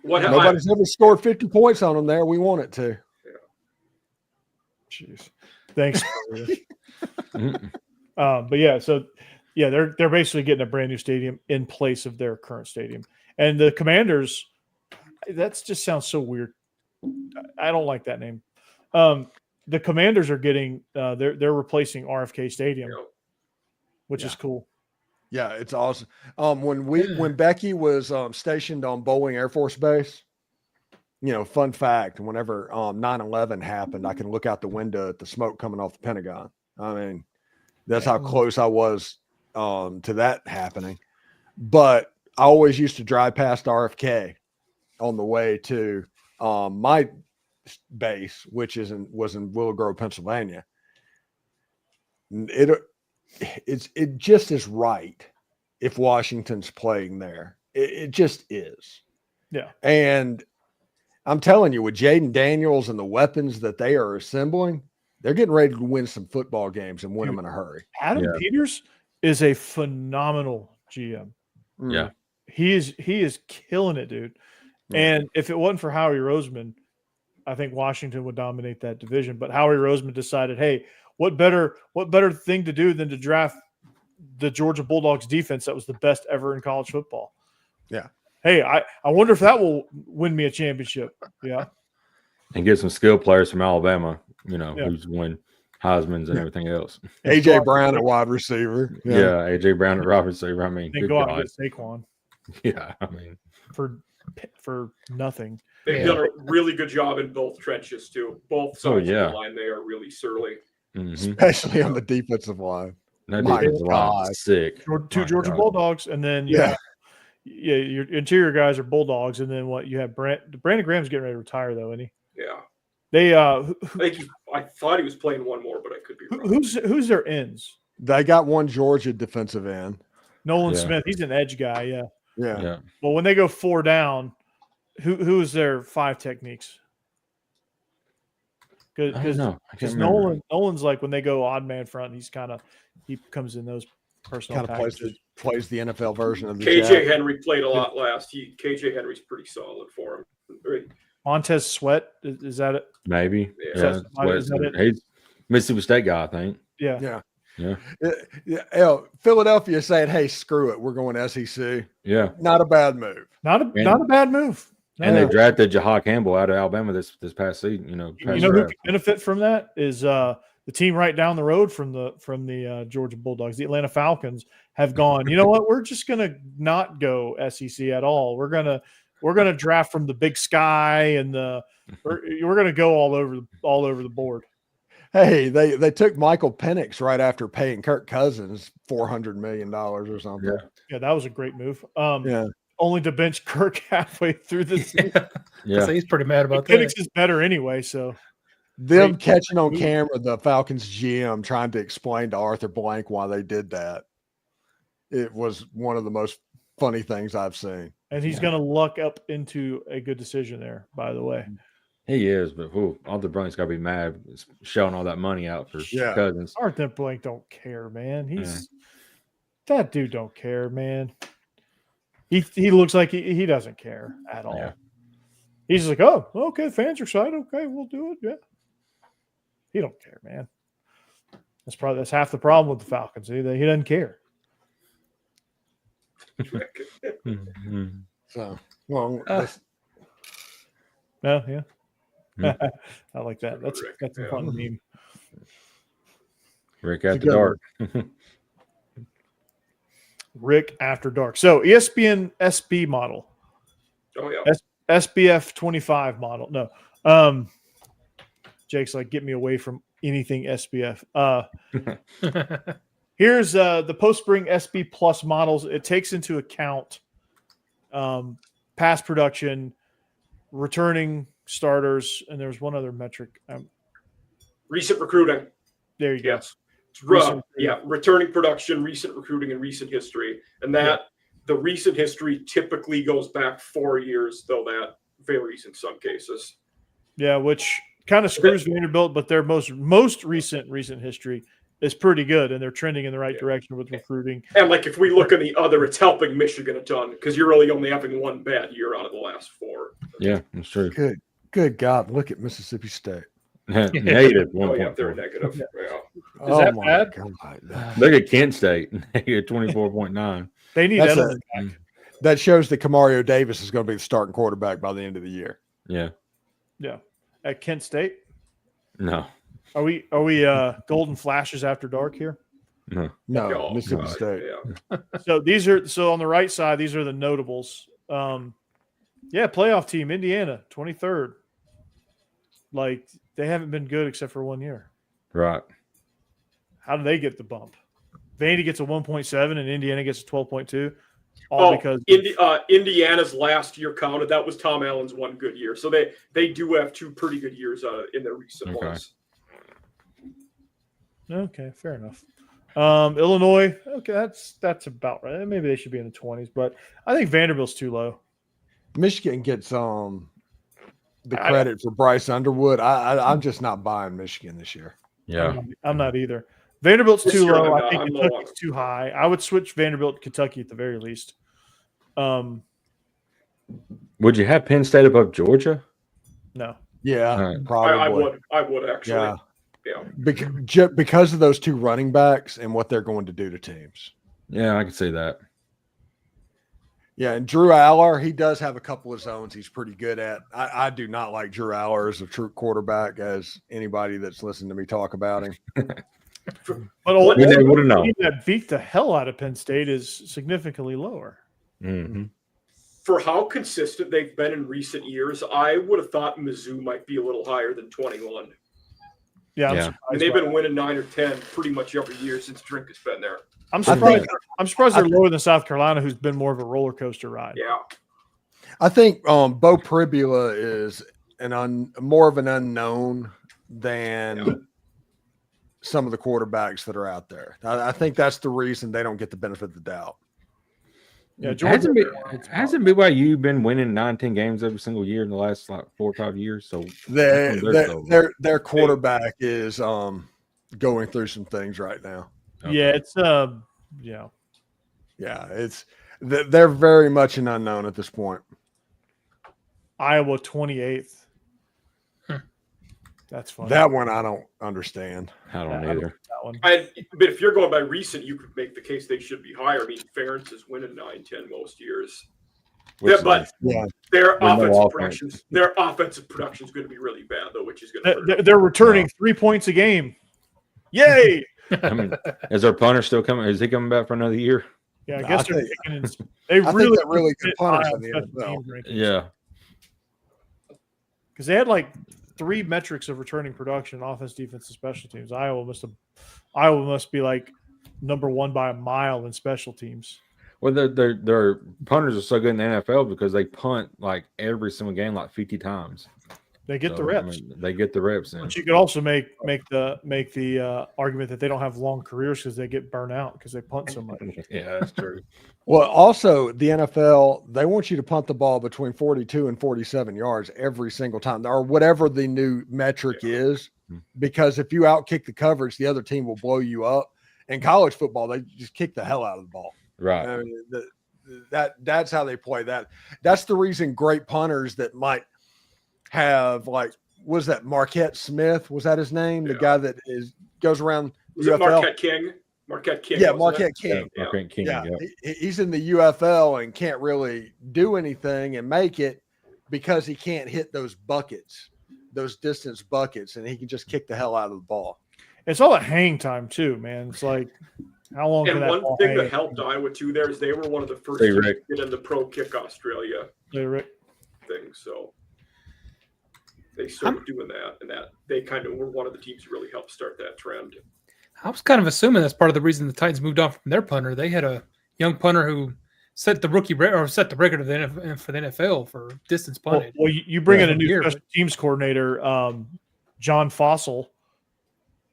Nobody's ever scored 50 points on them there. We want it to. Jeez. Thanks. Mhm. But yeah, so yeah, they're basically getting a brand new stadium in place of their current stadium. And the Commanders, that just sounds so weird. I don't like that name. The Commanders are getting they're replacing RFK Stadium, which is cool. Yeah, it's awesome. When Becky was stationed on Bowling Air Force Base, fun fact, whenever 9/11 happened, I can look out the window at the smoke coming off the Pentagon. I mean, that's how close I was to that happening. But I always used to drive past RFK on the way to my base, which was in Willow Grove, Pennsylvania. It just is right if Washington's playing there. It just is. Yeah. And I'm telling you, with Jaden Daniels and the weapons that they are assembling, they're getting ready to win some football games and win them in a hurry. Adam Peters is a phenomenal GM. Yeah. He is killing it, dude. And if it wasn't for Howie Roseman, I think Washington would dominate that division. But Howie Roseman decided, hey, what better thing to do than to draft the Georgia Bulldogs defense that was the best ever in college football? Yeah. Hey, I wonder if that will win me a championship. Yeah. And get some skilled players from Alabama, who's won Heisman's and everything else. AJ Brown at wide receiver. Yeah, AJ Brown at wide receiver. I mean, Then good go out God. and get Saquon. Yeah, I mean, for nothing. They've done a really good job in both trenches too. Both sides yeah. of the line, they are really surly. Especially on the defensive line. That My defensive line God. is sick. Two My Georgia God. Bulldogs, and then your interior guys are Bulldogs, and then what you have Brandon Graham's getting ready to retire though, isn't he? Yeah. They I thought he was playing one more, but I could be wrong. who's their ends? They got one Georgia defensive end. Nolan Yeah. Smith, he's an edge guy, yeah. Yeah. Well, when they go 4 down, who is their 5 techniques? Because Nolan's like when they go odd man front, he comes in those personal Kind of plays the NFL version of the KJ Jack. Henry played a lot last. KJ Henry's pretty solid for him. Montez Sweat, is that it? Maybe. Yeah. Is that it? He's Mississippi State guy, I think. Yeah. Philadelphia saying, "Hey, screw it, we're going SEC." Yeah. Not a bad move. Not a bad move. And they drafted Jahad Campbell out of Alabama this past season. Who can benefit from that is the team right down the road from the Georgia Bulldogs. The Atlanta Falcons have gone, you know what? We're just gonna not go SEC at all. We're gonna draft from the Big Sky, and we're gonna go all over the board. Hey, they took Michael Penix right after paying Kirk Cousins $400 million or something. Yeah, that was a great move. Only to bench Kirk halfway through the season. Yeah. So he's pretty mad about that. Penix is better anyway, so Them catching on camera the Falcons GM trying to explain to Arthur Blank why they did that. It was one of the most funny things I've seen. and he's going to luck up into a good decision there, by the way. He is, but Arthur Blank's got to be mad shelling all that money out for Cousins. Arthur Blank don't care, man. That dude don't care, man. He looks like he doesn't care at all. Yeah. He's just like, oh, okay, fans are excited. Okay, we'll do it. Yeah. He don't care, man. That's half the problem with the Falcons. He doesn't care. So, well, No, yeah. I like that. That's a fun meme. Rick after dark. Rick after dark. So ESPN SB model. Oh yeah. SBF 25 model. No. Jake's like, get me away from anything SBF. Here's the post-spring SB Plus models. It takes into account past production, returning starters, and there's one other metric. Recent recruiting. There you go. Yes. Returning production, recent recruiting, and recent history. And the recent history typically goes back 4 years, though that varies in some cases. Yeah, which kind of screws Vanderbilt, but their most recent history is pretty good, and they're trending in the right direction with recruiting. And like if we look at the other, it's helping Michigan a ton because you're really only having one bad year out of the last 4. Yeah, that's true. Good God, look at Mississippi State. Negative 1.4. Oh yeah, they're negative. Yeah. Is that bad? God. Look at Kent State, negative 24.9. They need that. That shows that Kamario Davis is going to be the starting quarterback by the end of the year. Yeah. Yeah. At Kent State? No. Are we Golden Flashes after dark here? No. No, Mississippi State. Yeah. So on the right side, these are the notables. Playoff team, Indiana, 23rd. Like, they haven't been good except for 1 year. Right. How do they get the bump? Vandy gets a 1.7 and Indiana gets a 12.2. Because Indiana's last year counted. That was Tom Allen's one good year. So they do have 2 pretty good years in their recent ones. Okay, fair enough. Illinois, okay, that's about right. Maybe they should be in the 20s, but I think Vanderbilt's too low. Michigan gets the credit for Bryce Underwood. I'm just not buying Michigan this year. Yeah. I'm not either. Vanderbilt's too low. I think I'm Kentucky's too high. I would switch Vanderbilt to Kentucky at the very least. Would you have Penn State above Georgia? No. Yeah, probably. I would actually. Yeah. Because of those 2 running backs and what they're going to do to teams. Yeah, I can see that. Yeah, and Drew Aller, he does have a couple of zones he's pretty good at. I do not like Drew Aller as a true quarterback, as anybody that's listened to me talk about him. But the team that beat the hell out of Penn State is significantly lower. Mm-hmm. for how consistent they've been in recent years, I would have thought Mizzou might be a little higher than 21. Yeah, Yeah. And they've been winning 9 or 10 pretty much every year since Drink has been there. I'm surprised. I'm surprised they're lower than South Carolina, who's been more of a roller coaster ride. Yeah. I think Bo Pribula is more of an unknown than some of the quarterbacks that are out there. I think that's the reason they don't get the benefit of the doubt. Yeah, Hasn't BYU been winning 9-10 games every single year in the last like 4 or 5 years? So their quarterback is going through some things right now. Okay. Yeah, it's it's they're very much an unknown at this point. Iowa 28th. That's funny. That one I don't understand. I don't Yeah, either. that one. But if you're going by recent, you could make the case they should be higher. I mean, Ferentz is winning 9-10 most years. Which But is- Yeah. their no offensive offense. production is going to be really bad, though, which is going to hurt. They're returning 3 points a game. Yay! I mean, is our punter still coming? Is he coming back for another year? Yeah, I I guess they're think- picking. I think they're really good punters in the special NFL. teams rankings. Yeah. Because they had like 3 metrics of returning production: offense, defense, and special teams. Iowa must be like number 1 by a mile in special teams. Well, their punters are so good in the NFL because they punt like every single game like 50 times. They get the So, reps. I mean, they get the reps in. But you could also make the argument that they don't have long careers because they get burnt out because they punt so much. Yeah, that's true. Well, also the NFL, they want you to punt the ball between 42 and 47 yards every single time, or whatever the new metric is, because if you outkick the coverage, the other team will blow you up. In college football, they just kick the hell out of the ball. Right. I mean, that's how they play that. That's the reason great punters that might have, like, was that Marquette Smith? Was that his name? The guy that goes around Was the it UFL? Marquette King? Marquette King. Yeah, wasn't Marquette it? King. Yeah, Marquette King, Yeah, yeah. he's in the UFL and can't really do anything and make it because he can't hit those buckets, those distance buckets, and he can just kick the hell out of the ball. It's all a hang time too, man. It's like how long can And that one ball thing hang? that helped Iowa too there is they were one of the first Hey, teams Rick. to get in the Pro Kick Australia Hey, Rick. thing. So they started doing that, and that they kind of were one of the teams who really helped start that trend. I was kind of assuming that's part of the reason the Titans moved on from their punter. They had a young punter who set the set the record of the NFL, for the NFL for distance punted. Well, you bring in a new Here, special teams coordinator, John Fossil,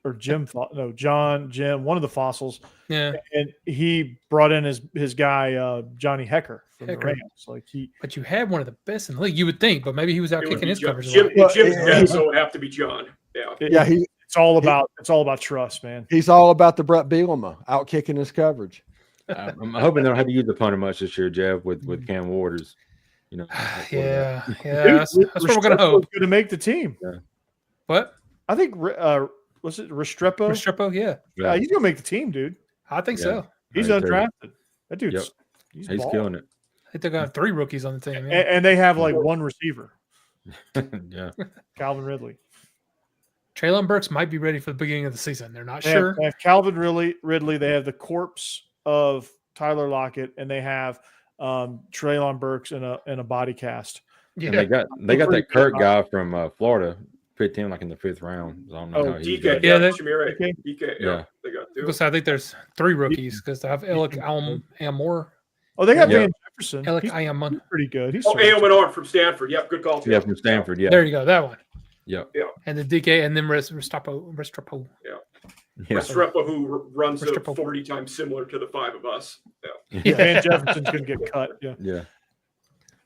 or Jim, one of the Fossils, Yeah, and he brought in his guy Johnny Hecker from Hecker. the Rams. Like but you had one of the best in the league. You would think, but maybe he was out It would kicking be his Jim. covers. a Jim, lot. Jim's Well, dead, so it would have to be John. Yeah. Yeah, it's all about trust, man. he's all about the Brett Bielema out kicking his coverage. I'm hoping they don't have to use the punter much this year, Jeff, with Cam Waters. You know. Yeah, Dude, that's what we're gonna hope. Going to make the team. What? I think was it Restrepo? Restrepo? Yeah, Yeah, he's going to make the team, dude. I think Yeah. so. He's I agree. undrafted. That dude's Yep. he's He's balling. killing it. I think they got 3 rookies on the team. And, Yeah. and they have like one receiver, Yeah. Calvin Ridley. Traylon Burks might be ready for the beginning of the season. They're not They sure. have Calvin Ridley. They have the corpse of Tyler Lockett, and they have Treylon Burks in a body cast. Yeah, And they got that Kirk guy from Florida picked him like in the 5th round. So I don't know how he DK, got- Yeah, Shamir, DK. DK, Yeah. they got two. because I think there's 3 rookies because they have Alec Amor. Oh, they got Yeah. Van Jefferson. Alec He's Amon. pretty good. He's Oh, serviceable. Aoman from Stanford. Yep, good call. Yeah, from Stanford. Yeah. There you go, that one. Yep. And the DK, and then Restrepo. Yeah. Restrepo, who runs a Restrepo. 40 times similar to the 5 of us. Yeah. Yeah, Van Jefferson's going to get cut. Yeah, Yeah.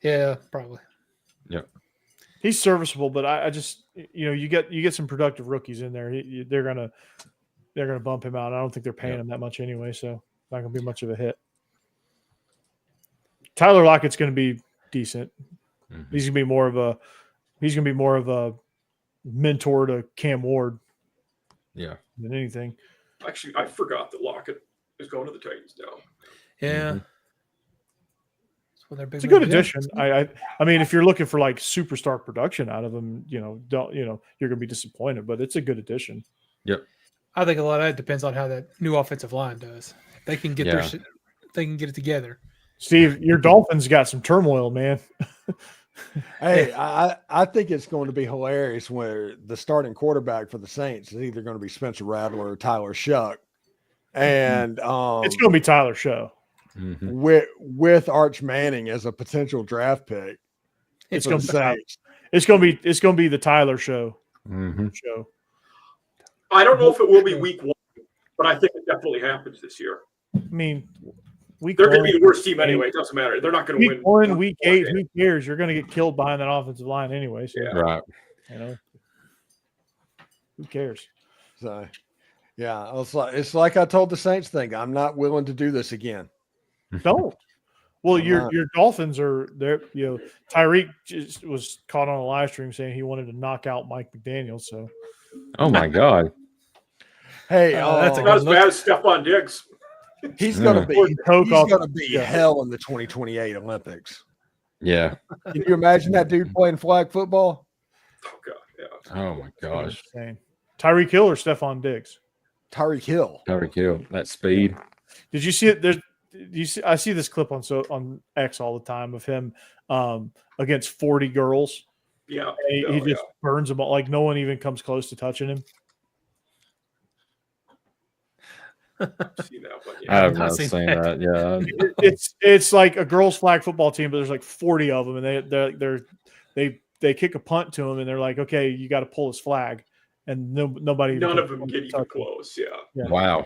yeah, probably. he's serviceable, but I just you get some productive rookies in there. They're gonna bump him out. I don't think they're paying him that much anyway, so not gonna be much of a hit. Tyler Lockett's going to be decent. Mhm. He's going to be more of a mentor to Cam Ward Yeah. than anything. Actually, I forgot that Lockett is going to the Titans now. Yeah. Mhm. That's what they're big It's a good with, yeah. addition. I mean, if you're looking for like superstar production out of him, you're going to be disappointed, but it's a good addition. I think a lot of that depends on how that new offensive line does. If they can get Yeah. they can get it together. Steve, your Dolphins got some turmoil, man. Hey, I think it's going to be hilarious where the starting quarterback for the Saints is either going to be Spencer Rattler or Tyler Shuck. And It's going to be Tyler Show. Mhm. with Arch Manning as a potential draft pick. It's for going the to be Saints. it's going to be the Tyler Show. Mhm. Show. I don't know if it will be week 1, but I think it definitely happens this year. I mean, week They're going one, to be the worst team anyway. It doesn't matter. They're not going to week win. 1, week 8, who cares? You're going to get killed behind that offensive line anyway. So, Yeah. Right. you know, who cares? So, yeah, it's like I told the Saints thing. I'm not willing to do this again. Don't. Well, I'm your not. Dolphins are there. You know, Tyreek just was caught on a live stream saying he wanted to knock out Mike McDaniel. So Oh my God. Hey, that's a Not as bad as Stephon Diggs. he's Yeah. gonna be Coke he's off- gonna be yeah. hell in the 2028 Olympics. Yeah. Can you imagine that dude playing flag football? Oh god, yeah. Oh my gosh. insane. Tyreek Hill or Stephon Diggs? Tyreek Hill. Tyreek Hill. That speed. Did you see it? I see this clip on X all the time of him against 40 girls. Yeah. And he just burns them all. Like no one even comes close to touching him. See that, but I yeah. have not not seen seen that. that. Yeah. It's like a girls' flag football team, but there's like 40 of them, and they kick a punt to him, and they're like, okay, you got to pull his flag, and nobody. None even of them comes get to even touch him. close. Yeah. Yeah. Wow.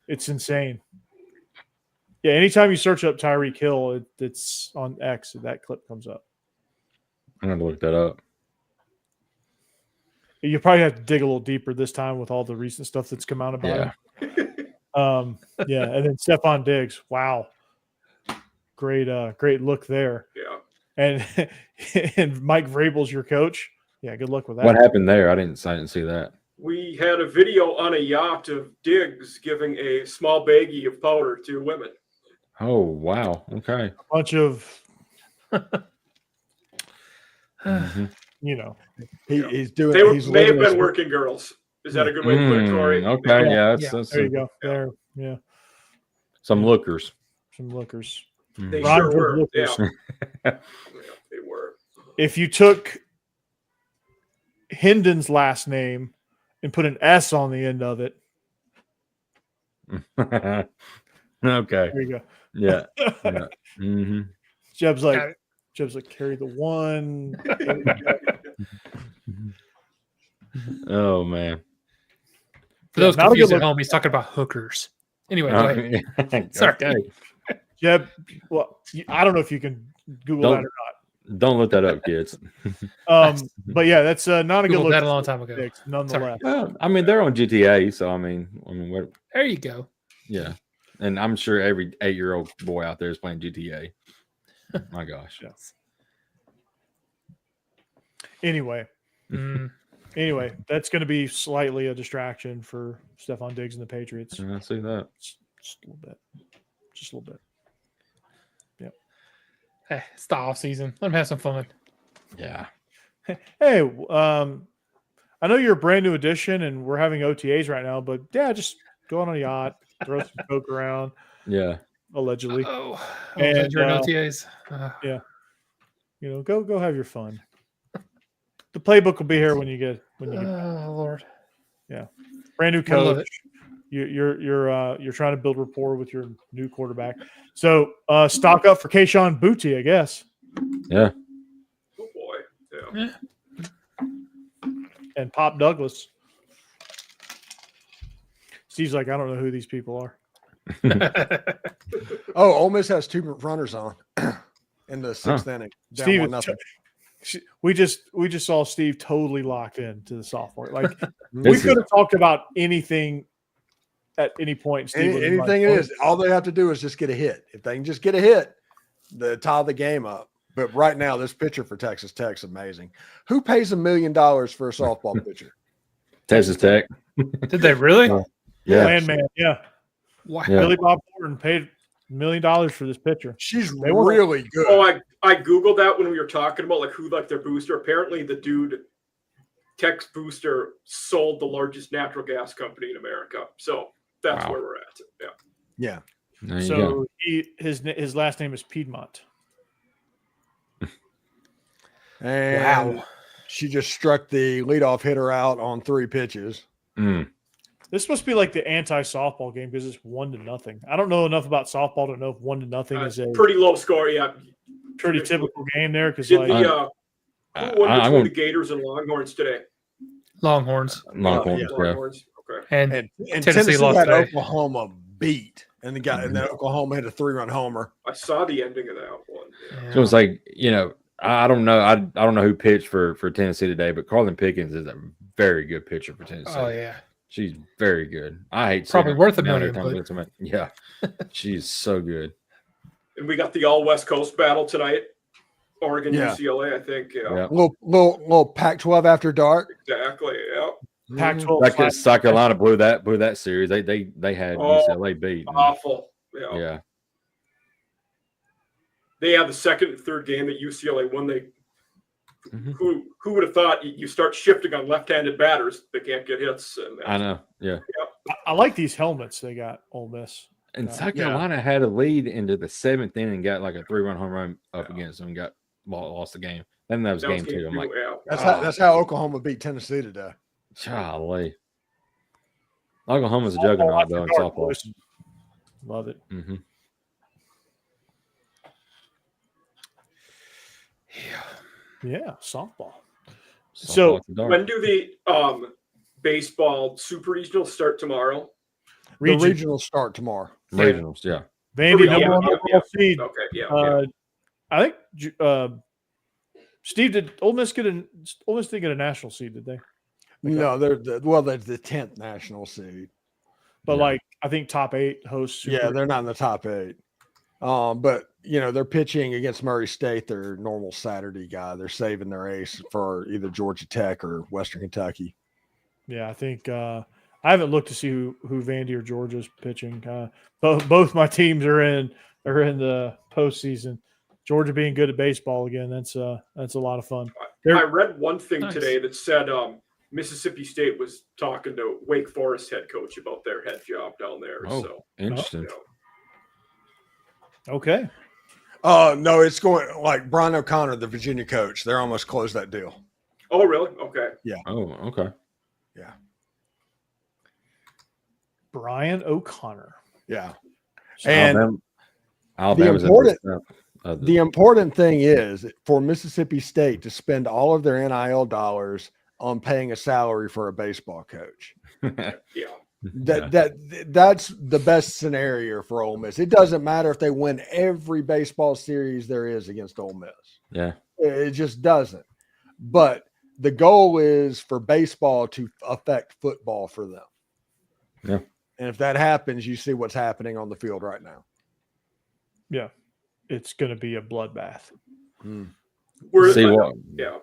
It's insane. Yeah, anytime you search up Tyreek Hill, it's on X. That clip comes up. I'm gonna look that up. You probably have to dig a little deeper this time with all the recent stuff that's come out about Yeah. him. Yeah, and then Stephon Diggs. Wow, great look there. Yeah. And and Mike Vrabel's your coach. Yeah, good luck with that. What happened there? I didn't see that. We had a video on a yacht of Diggs giving a small baggie of powder to women. Oh wow. Okay. A bunch of Mhm. you know. He's doing. They he's may have living his- been working girls. Is that a good way to put it, Corey? Okay. Yeah. Yeah. That's There you go. There, yeah, some lookers. some lookers. They Mhm. Ron sure were. lookers. Yeah. Yeah, they were. If you took Hendon's last name and put an S on the end of it, Okay. there you go. Yeah. Yeah. hmm Jeb's Got it. like carry the one. Oh man. For those not a confused good at look. home, he's talking about hookers. Anyway, go ahead. Sorry. Okay. Jeb, well, I don't know if you can Google Don't- that Don't look that up, kids. or not. But yeah, that's not a good Googled look. that a long time ago. Picks, nonetheless. Well, I mean, they're on GTA, so I mean, what? There you go. Yeah, and I'm sure every 8-year-old boy out there is playing GTA. My gosh. Yeah. Anyway, Mm, that's going to be slightly a distraction for Stephon Diggs and the Patriots. I see that. Just a little bit. Just a little bit. hey, it's the off season. Let him have some fun. Yeah. Hey, I know you're a brand new addition, and we're having OTAs right now, but yeah, just go on a yacht, throw some coke around, Yeah. allegedly. Oh, And, you're in OTAs. Go have your fun. The playbook will be here when you get Oh Lord. brand new I love coach. You're trying to build rapport with your new quarterback. So stock up for Keyshawn Booty, I guess, Yeah. Oh boy. Yeah. and Pop Douglas. Steve's like, I don't know who these people are. Oh, Ole Miss has 2 runners on in the 6th inning. Down Steve, 1-0. we just saw Steve totally locked in to the sophomore. Like we This could have talked about anything at any point. Steve would have been Anything like, it is, all they have to do is just get a hit. If they can just get a hit, they tie the game up. But right now, this pitcher for Texas Tech's amazing. Who pays $1 million for a softball pitcher? Texas Tech. Did they really? Yeah. Landman, yeah. Wow. Yeah. Billy Bob Thornton paid $1 million for this pitcher. She's They were- really good. Oh, I googled that when we were talking about like who like their booster. Apparently, the dude Tech's booster sold the largest natural gas company in America. So that's Wow. where we're at. Yeah. Yeah. There you So his last name is Piedmont. And Wow. she just struck the leadoff hitter out on 3 pitches. go. This must be like the anti-softball game because it's 1-0. I don't know enough about softball to know if 1-0 is a Pretty low score, yeah. pretty typical game there. Because Did like, the who won between the Gators and Longhorns today? Longhorns. Longhorns, yeah. Longhorns. Okay. And, And Tennessee Tennessee lost had today. Oklahoma beat. And then Oklahoma hit a 3-run homer. I saw the ending of that one. Yeah. So it's like, I don't know. I don't know who pitched for Tennessee today, but Carlin Pickens is a very good pitcher for Tennessee. Oh yeah. She's very good. I hate Probably seeing her worth $1 down there million, talking to me. Yeah, she's so good. And we got the all West Coast battle tonight. Oregon, Yeah. UCLA, I think. Yeah. Yeah. Little Pac-12 after dark. Exactly. Yeah. Pac-12. South Carolina blew that series. They had UCLA beat. Awful. Yeah. Yeah. They had the second and third game that UCLA won. Who would have thought you start shifting on left-handed batters that can't get hits? And I know. Yeah. I like these helmets they got. Ole Miss. And South Carolina had a lead into the 7th inning and got like a 3-run home run up against them and lost the game. Then that was game 2. I'm like, That's how Oklahoma beat Tennessee today. golly. Oklahoma's a juggernaut though in softball. Love it. Mm-hmm. Yeah, softball. Softball after dark. when do the baseball super regionals start tomorrow? The regionals start tomorrow. Regionals, yeah. Vandy, Yeah, number one yeah, overall seed. Okay. Yeah. I think Steve, did Ole Miss didn't get a national seed, did they? No, they're the 10th national seed. But Yeah. like I think top 8 hosts. Yeah, they're not in the top 8. But they're pitching against Murray State, their normal Saturday guy. They're saving their ace for either Georgia Tech or Western Kentucky. Yeah, I think I haven't looked to see who Vandy or Georgia's pitching. Both my teams are in the postseason. Georgia being good at baseball again, that's a lot of fun. I read one thing Nice. today that said Mississippi State was talking to Wake Forest head coach about their head job down there. Oh, So interesting. Okay. No, it's going like Brian O'Connor, the Virginia coach. They're almost closed that deal. Oh, really? Okay. Oh, okay. Yeah. Brian O'Connor. Yeah. And Alabama's the important thing is for Mississippi State to spend all of their NIL dollars on paying a salary for a baseball coach. Yeah. That's the best scenario for Ole Miss. It doesn't matter if they win every baseball series there is against Ole Miss. Yeah. It just doesn't. But the goal is for baseball to affect football for them. Yeah. And if that happens, you see what's happening on the field right now. Yeah. It's going to be a bloodbath. See what? Yeah.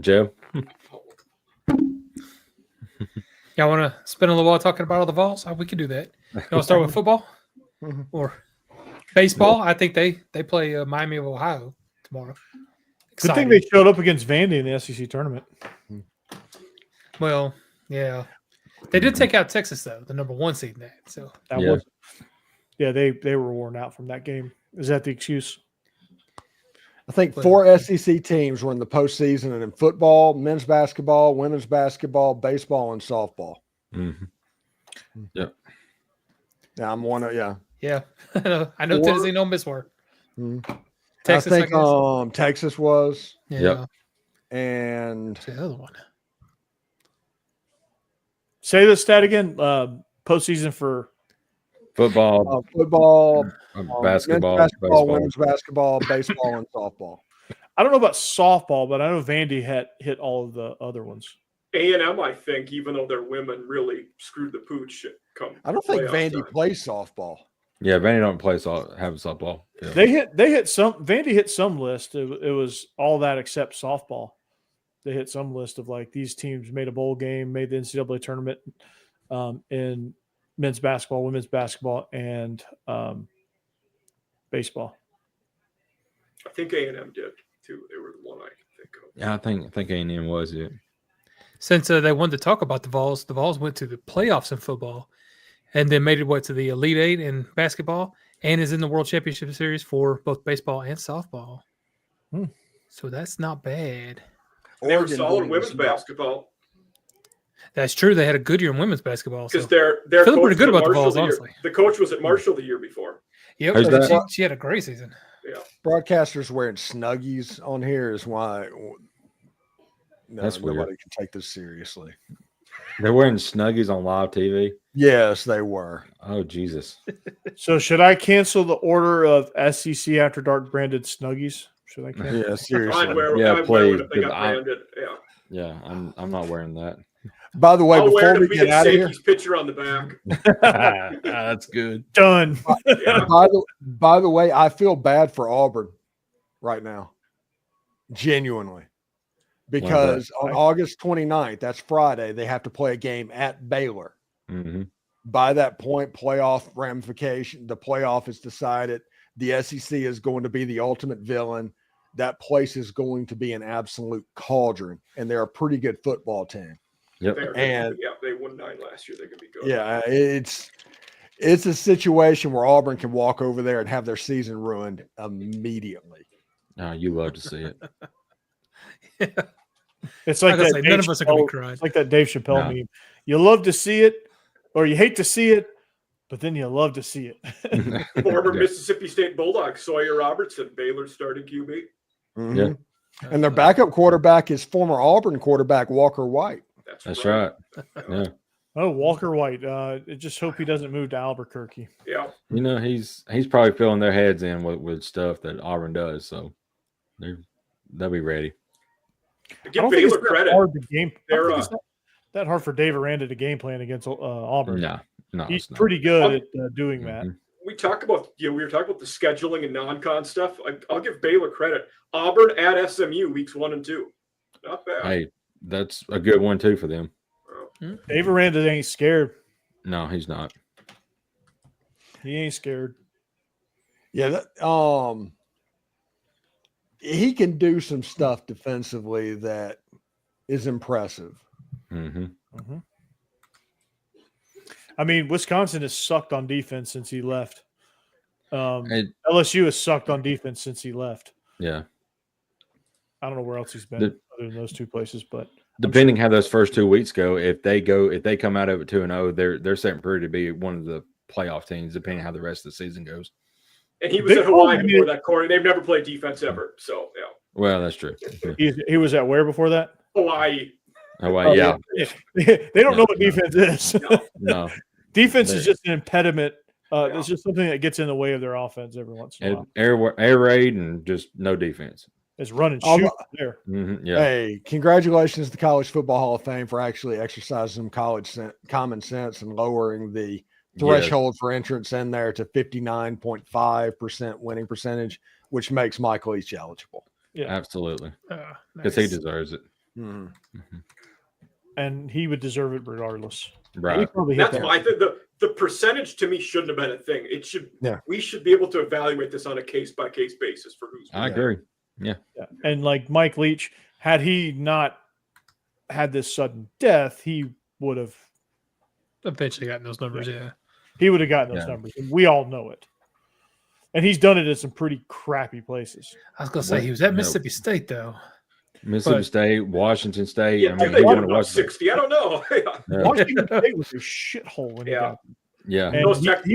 Joe? Y'all want to spend a little while talking about all the Vols? We can do that. You want to start with football or baseball? I think they play Miami of Ohio tomorrow. Good thing they showed up against Vandy in the SEC tournament. Well, yeah, they did take out Texas though, the number 1 seed in that. So That was, they were worn out from that game. Is that the excuse? I think 4 SEC teams were in the postseason and in football, men's basketball, women's basketball, baseball, and softball. Mm-hmm. Yep. Yeah, I'm one of yeah, I know Tennessee no miss were. Texas, I think guess. Texas was. Yeah. Yep. And What's the other one? Say the stat again. Postseason for Football, football, basketball, men's basketball, baseball. women's basketball, baseball, and softball. I don't know about softball, but I know Vandy had hit all of the other ones. A&M, I think, even though their women really screwed the pooch. I don't think playoff Vandy time. plays softball. Yeah, Vandy don't play have softball. Yeah. They hit some. Vandy hit some list. It was all that except softball. They hit some list of like these teams made a bowl game, made the NCAA tournament in men's basketball, women's basketball, and baseball. I think A&M did too. They were the one I can think of. Yeah, I think A&M was it. Since they wanted to talk about the Vols went to the playoffs in football and then made it to the Elite Eight in basketball and is in the World Championship Series for both baseball and softball. Hmm. So that's not bad. They were Oregon solid did women's as well. basketball That's true. They had a good year in women's basketball. because So. their Feeling coach pretty good was at about the Marshall Vols, year. honestly. The coach was at Marshall the year before. Yep, Who's that? she had a great season. Yeah. Broadcasters wearing Snuggies on here is why That's weird. nobody can take this seriously. They're wearing Snuggies on live TV. Yes, they were. Oh Jesus! So should I cancel the order of SEC After Dark branded Snuggies? Should I cancel? Yeah, seriously. I'd wear Yeah, one if they please, got 'cause I'm- branded. Yeah. Yeah, I'm not wearing that. By the way, I'll wear before it we if we get out of here, Sankey's picture on the back. That's good. Done. Yeah. by the way, I feel bad for Auburn right now. Genuinely. Because on August 29th, that's Friday, they have to play a game at Baylor. Mm-hmm. By that point, playoff ramification, the playoff is decided. The SEC is going to be the ultimate villain. That place is going to be an absolute cauldron, and they're a pretty good football team. Yep. They won 9 last year. They could be good. Yeah, it's a situation where Auburn can walk over there and have their season ruined immediately. Oh, you love to see it. It's like that. None of us are going to be crying. It's like that Dave Chappelle No. meme. You love to see it, or you hate to see it, but then you love to see it. Former Yeah. Mississippi State Bulldog Sawyer Robertson, Baylor's starting QB. Mhm. Yeah. And their backup quarterback is former Auburn quarterback Walker White. That's right. Yeah. Oh, Walker White. I just hope he doesn't move to Albuquerque. Yeah. You know, he's probably filling their heads in with stuff that Auburn does, so they'll be ready. Give I don't think it's Baylor that credit. hard to game. I don't They're, think it's that hard for Dave Aranda to game plan against Auburn. No, He's it's not. pretty good at doing that. Mhm. We talk about, we were talking about the scheduling and non-con stuff. I'll give Baylor credit. Auburn at SMU weeks 1 and 2. Not bad. Hey, that's a good one too for them. Dave Aranda ain't scared. No, he's not. He ain't scared. Yeah, he can do some stuff defensively that is impressive. Mm-hmm. Mm-hmm. I mean, Wisconsin has sucked on defense since he left. LSU has sucked on defense since he left. Yeah. I don't know where else he's been other than those two places, but Depending how those first 2 weeks go, if they come out of it 2-0, they're setting pretty to be one of the playoff teams, depending how the rest of the season goes. And he was at Hawaii before that, Corey. They've never played defense ever. So, yeah. Well, that's true. Yeah. he was at where before that? Hawaii. Oh, well, yeah. They don't know what defense is. No. Defense is just an impediment. It's just something that gets in the way of their offense every once in a while. Air raid and just no defense. It's run and shoot there. Mm-hmm. Yeah. Hey, congratulations to the College Football Hall of Fame for actually exercising some common sense and lowering the threshold for entrance in there to 59.5% winning percentage, which makes Mike Leach eligible. Yeah, absolutely. Because he deserves it. Mm-hmm. Mm-hmm. And he would deserve it regardless. Right. That's why the percentage to me shouldn't have been a thing. It should. Yeah. We should be able to evaluate this on a case by case basis for who's. I agree. Yeah. And like Mike Leach, had he not had this sudden death, he would have eventually gotten those numbers. Yeah. He would have gotten those numbers. And we all know it. And he's done it at some pretty crappy places. I was going to say he was at Mississippi State, though. Mississippi State, Washington State. Yeah, they won about 60. I don't know. Washington State was a shithole when he got there. Yeah. And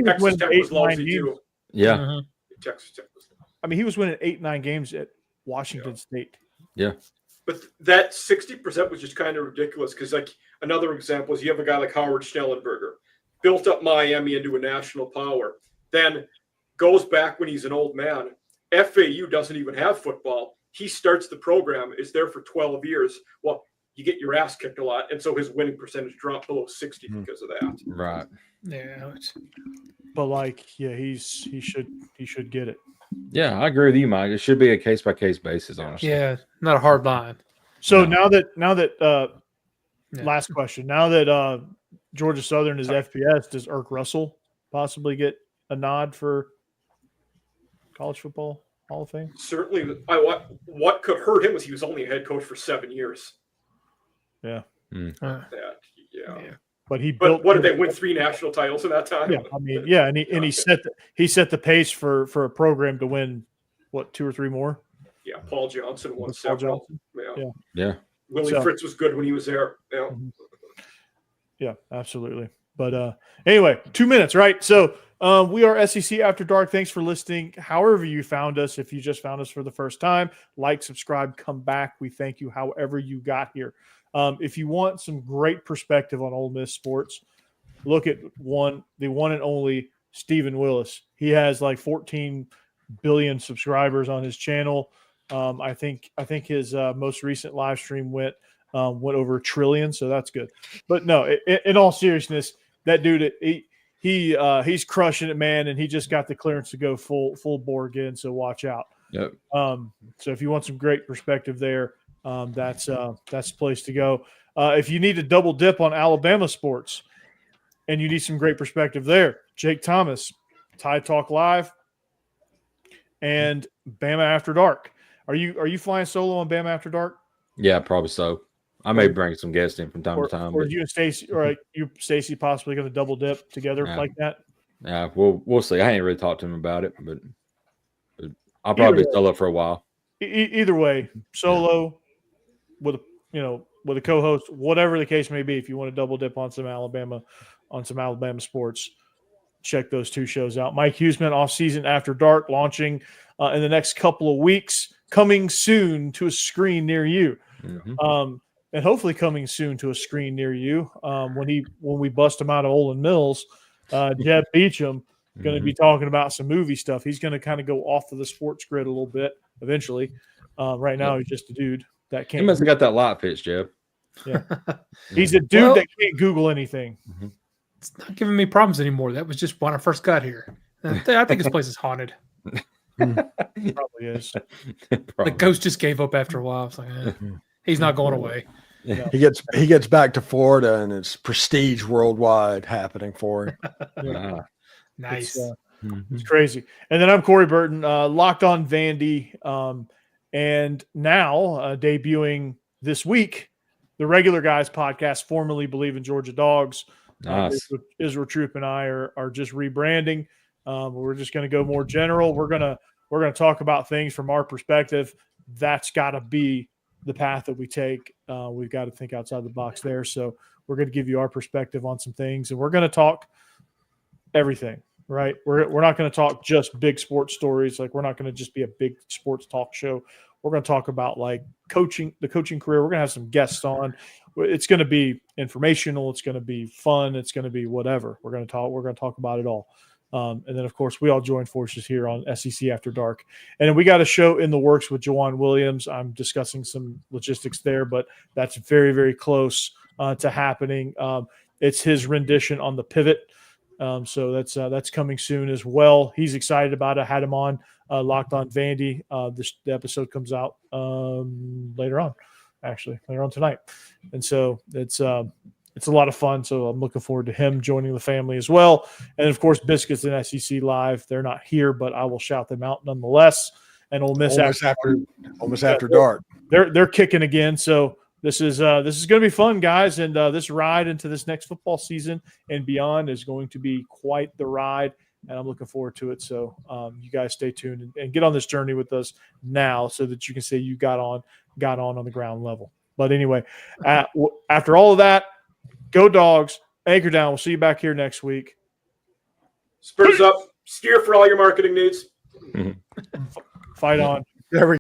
Texas Tech was lousy too. Yeah. Mm-hmm. Texas Tech was. I mean, he was winning 8-9 games at Washington State. Yeah. But that 60% was just kind of ridiculous because, like, another example is you have a guy like Howard Schnellenberger, built up Miami into a national power, then goes back when he's an old man. FAU doesn't even have football. He starts the program, is there for 12 years. Well, you get your ass kicked a lot, and so his winning percentage dropped below 60 because of that. Right. Yeah. But like, yeah, he should get it. Yeah, I agree with you, Mike. It should be a case by case basis, honestly. Yeah, not a hard line. So now that last question. Now that Georgia Southern is FBS, does Irk Russell possibly get a nod for College Football Hall of Fame? Certainly. What could hurt him was he was only a head coach for 7 years. Yeah. Mm. Yeah. but he But built. what did they win 3 national titles in that time? Yeah, I mean, yeah, and he set the pace for a program to win what 2 or 3 more. Yeah, Paul Johnson won Paul several. Johnson? Yeah. Yeah. Willie So- Fritz was good when he was there. Yeah. Yeah, absolutely. But anyway, 2 minutes, right? So we are SEC After Dark. Thanks for listening. However you found us, if you just found us for the first time, like, subscribe, come back. We thank you however you got here. If you want some great perspective on Ole Miss sports, look at the one and only Stephen Willis. He has like 14 billion subscribers on his channel. I think his most recent live stream went over 1 trillion, so that's good. But no, in all seriousness, that dude, he's crushing it, man, and he just got the clearance to go full bore again. So watch out. Yep. So if you want some great perspective there, that's the place to go. If you need to double dip on Alabama sports and you need some great perspective there, Jake Thomas, Tide Talk Live, and Bama After Dark. Are you flying solo on Bama After Dark? Yeah, probably so. I may bring some guests in from time to time. Or But you and Stacy, or you Stacy possibly going to double dip together Yeah. like that? yeah, we'll see. I ain't really talked to him about it, but I'll probably be solo for a while. Either way, solo with a co-host, whatever the case may be. If you want to double dip on some Alabama sports, check those 2 shows out. Mike Huseman, Off Season After Dark, launching in the next couple of weeks, coming soon to a screen near you. Mhm. And hopefully coming soon to a screen near you. When we bust him out of Olin Mills, Jeb Beecham going to be talking about some movie stuff. He's going to kind of go off of the sports grid a little bit eventually. Right now, he's just a dude that He can't. must have got that light fixed, Jeb. He's a dude that can't Google anything. It's not giving me problems anymore. That was just when I first got here. I think this place is haunted. Probably is. The ghost just gave up after a while. I was like, he's not going away. He gets back to Florida and it's prestige worldwide happening for him. Wow. Nice. It's crazy. And then I'm Corey Burton, Locked On Vandy, and now debuting this week, the Regular Guys podcast, formerly Believe in Georgia Dogs. Nice. Israel Troop and I are just rebranding. We're just going to go more general. We're gonna talk about things from our perspective. That's got to be the path that we take. We've got to think outside the box there. So we're going to give you our perspective on some things, and we're going to talk everything. Right? We're not going to talk just big sports stories. Like, we're not going to just be a big sports talk show. We're going to talk about like the coaching career. We're going to have some guests on. It's going to be informational. It's going to be fun. It's going to be whatever. We're going to talk about it all. And then, of course, we all join forces here on SEC After Dark. And then we got a show in the works with Jawan Williams. I'm discussing some logistics there, but that's very, very close to happening. It's his rendition on the pivot. So that's coming soon as well. He's excited about it. I had him on Locked On Vandy. The episode comes out later on tonight. And so it's a lot of fun. So I'm looking forward to him joining the family as well. And of course, Biscuits and SEC Live. They're not here, but I will shout them out nonetheless. And Ole Miss After Dark. They're kicking again. So this is going to be fun, guys. And this ride into this next football season and beyond is going to be quite the ride. And I'm looking forward to it. So you guys stay tuned and get on this journey with us now so that you can say you got on the ground level. But anyway, after all of that, go Dogs, anchor down. We'll see you back here next week. Spurs up, steer for all your marketing needs. Fight on. There we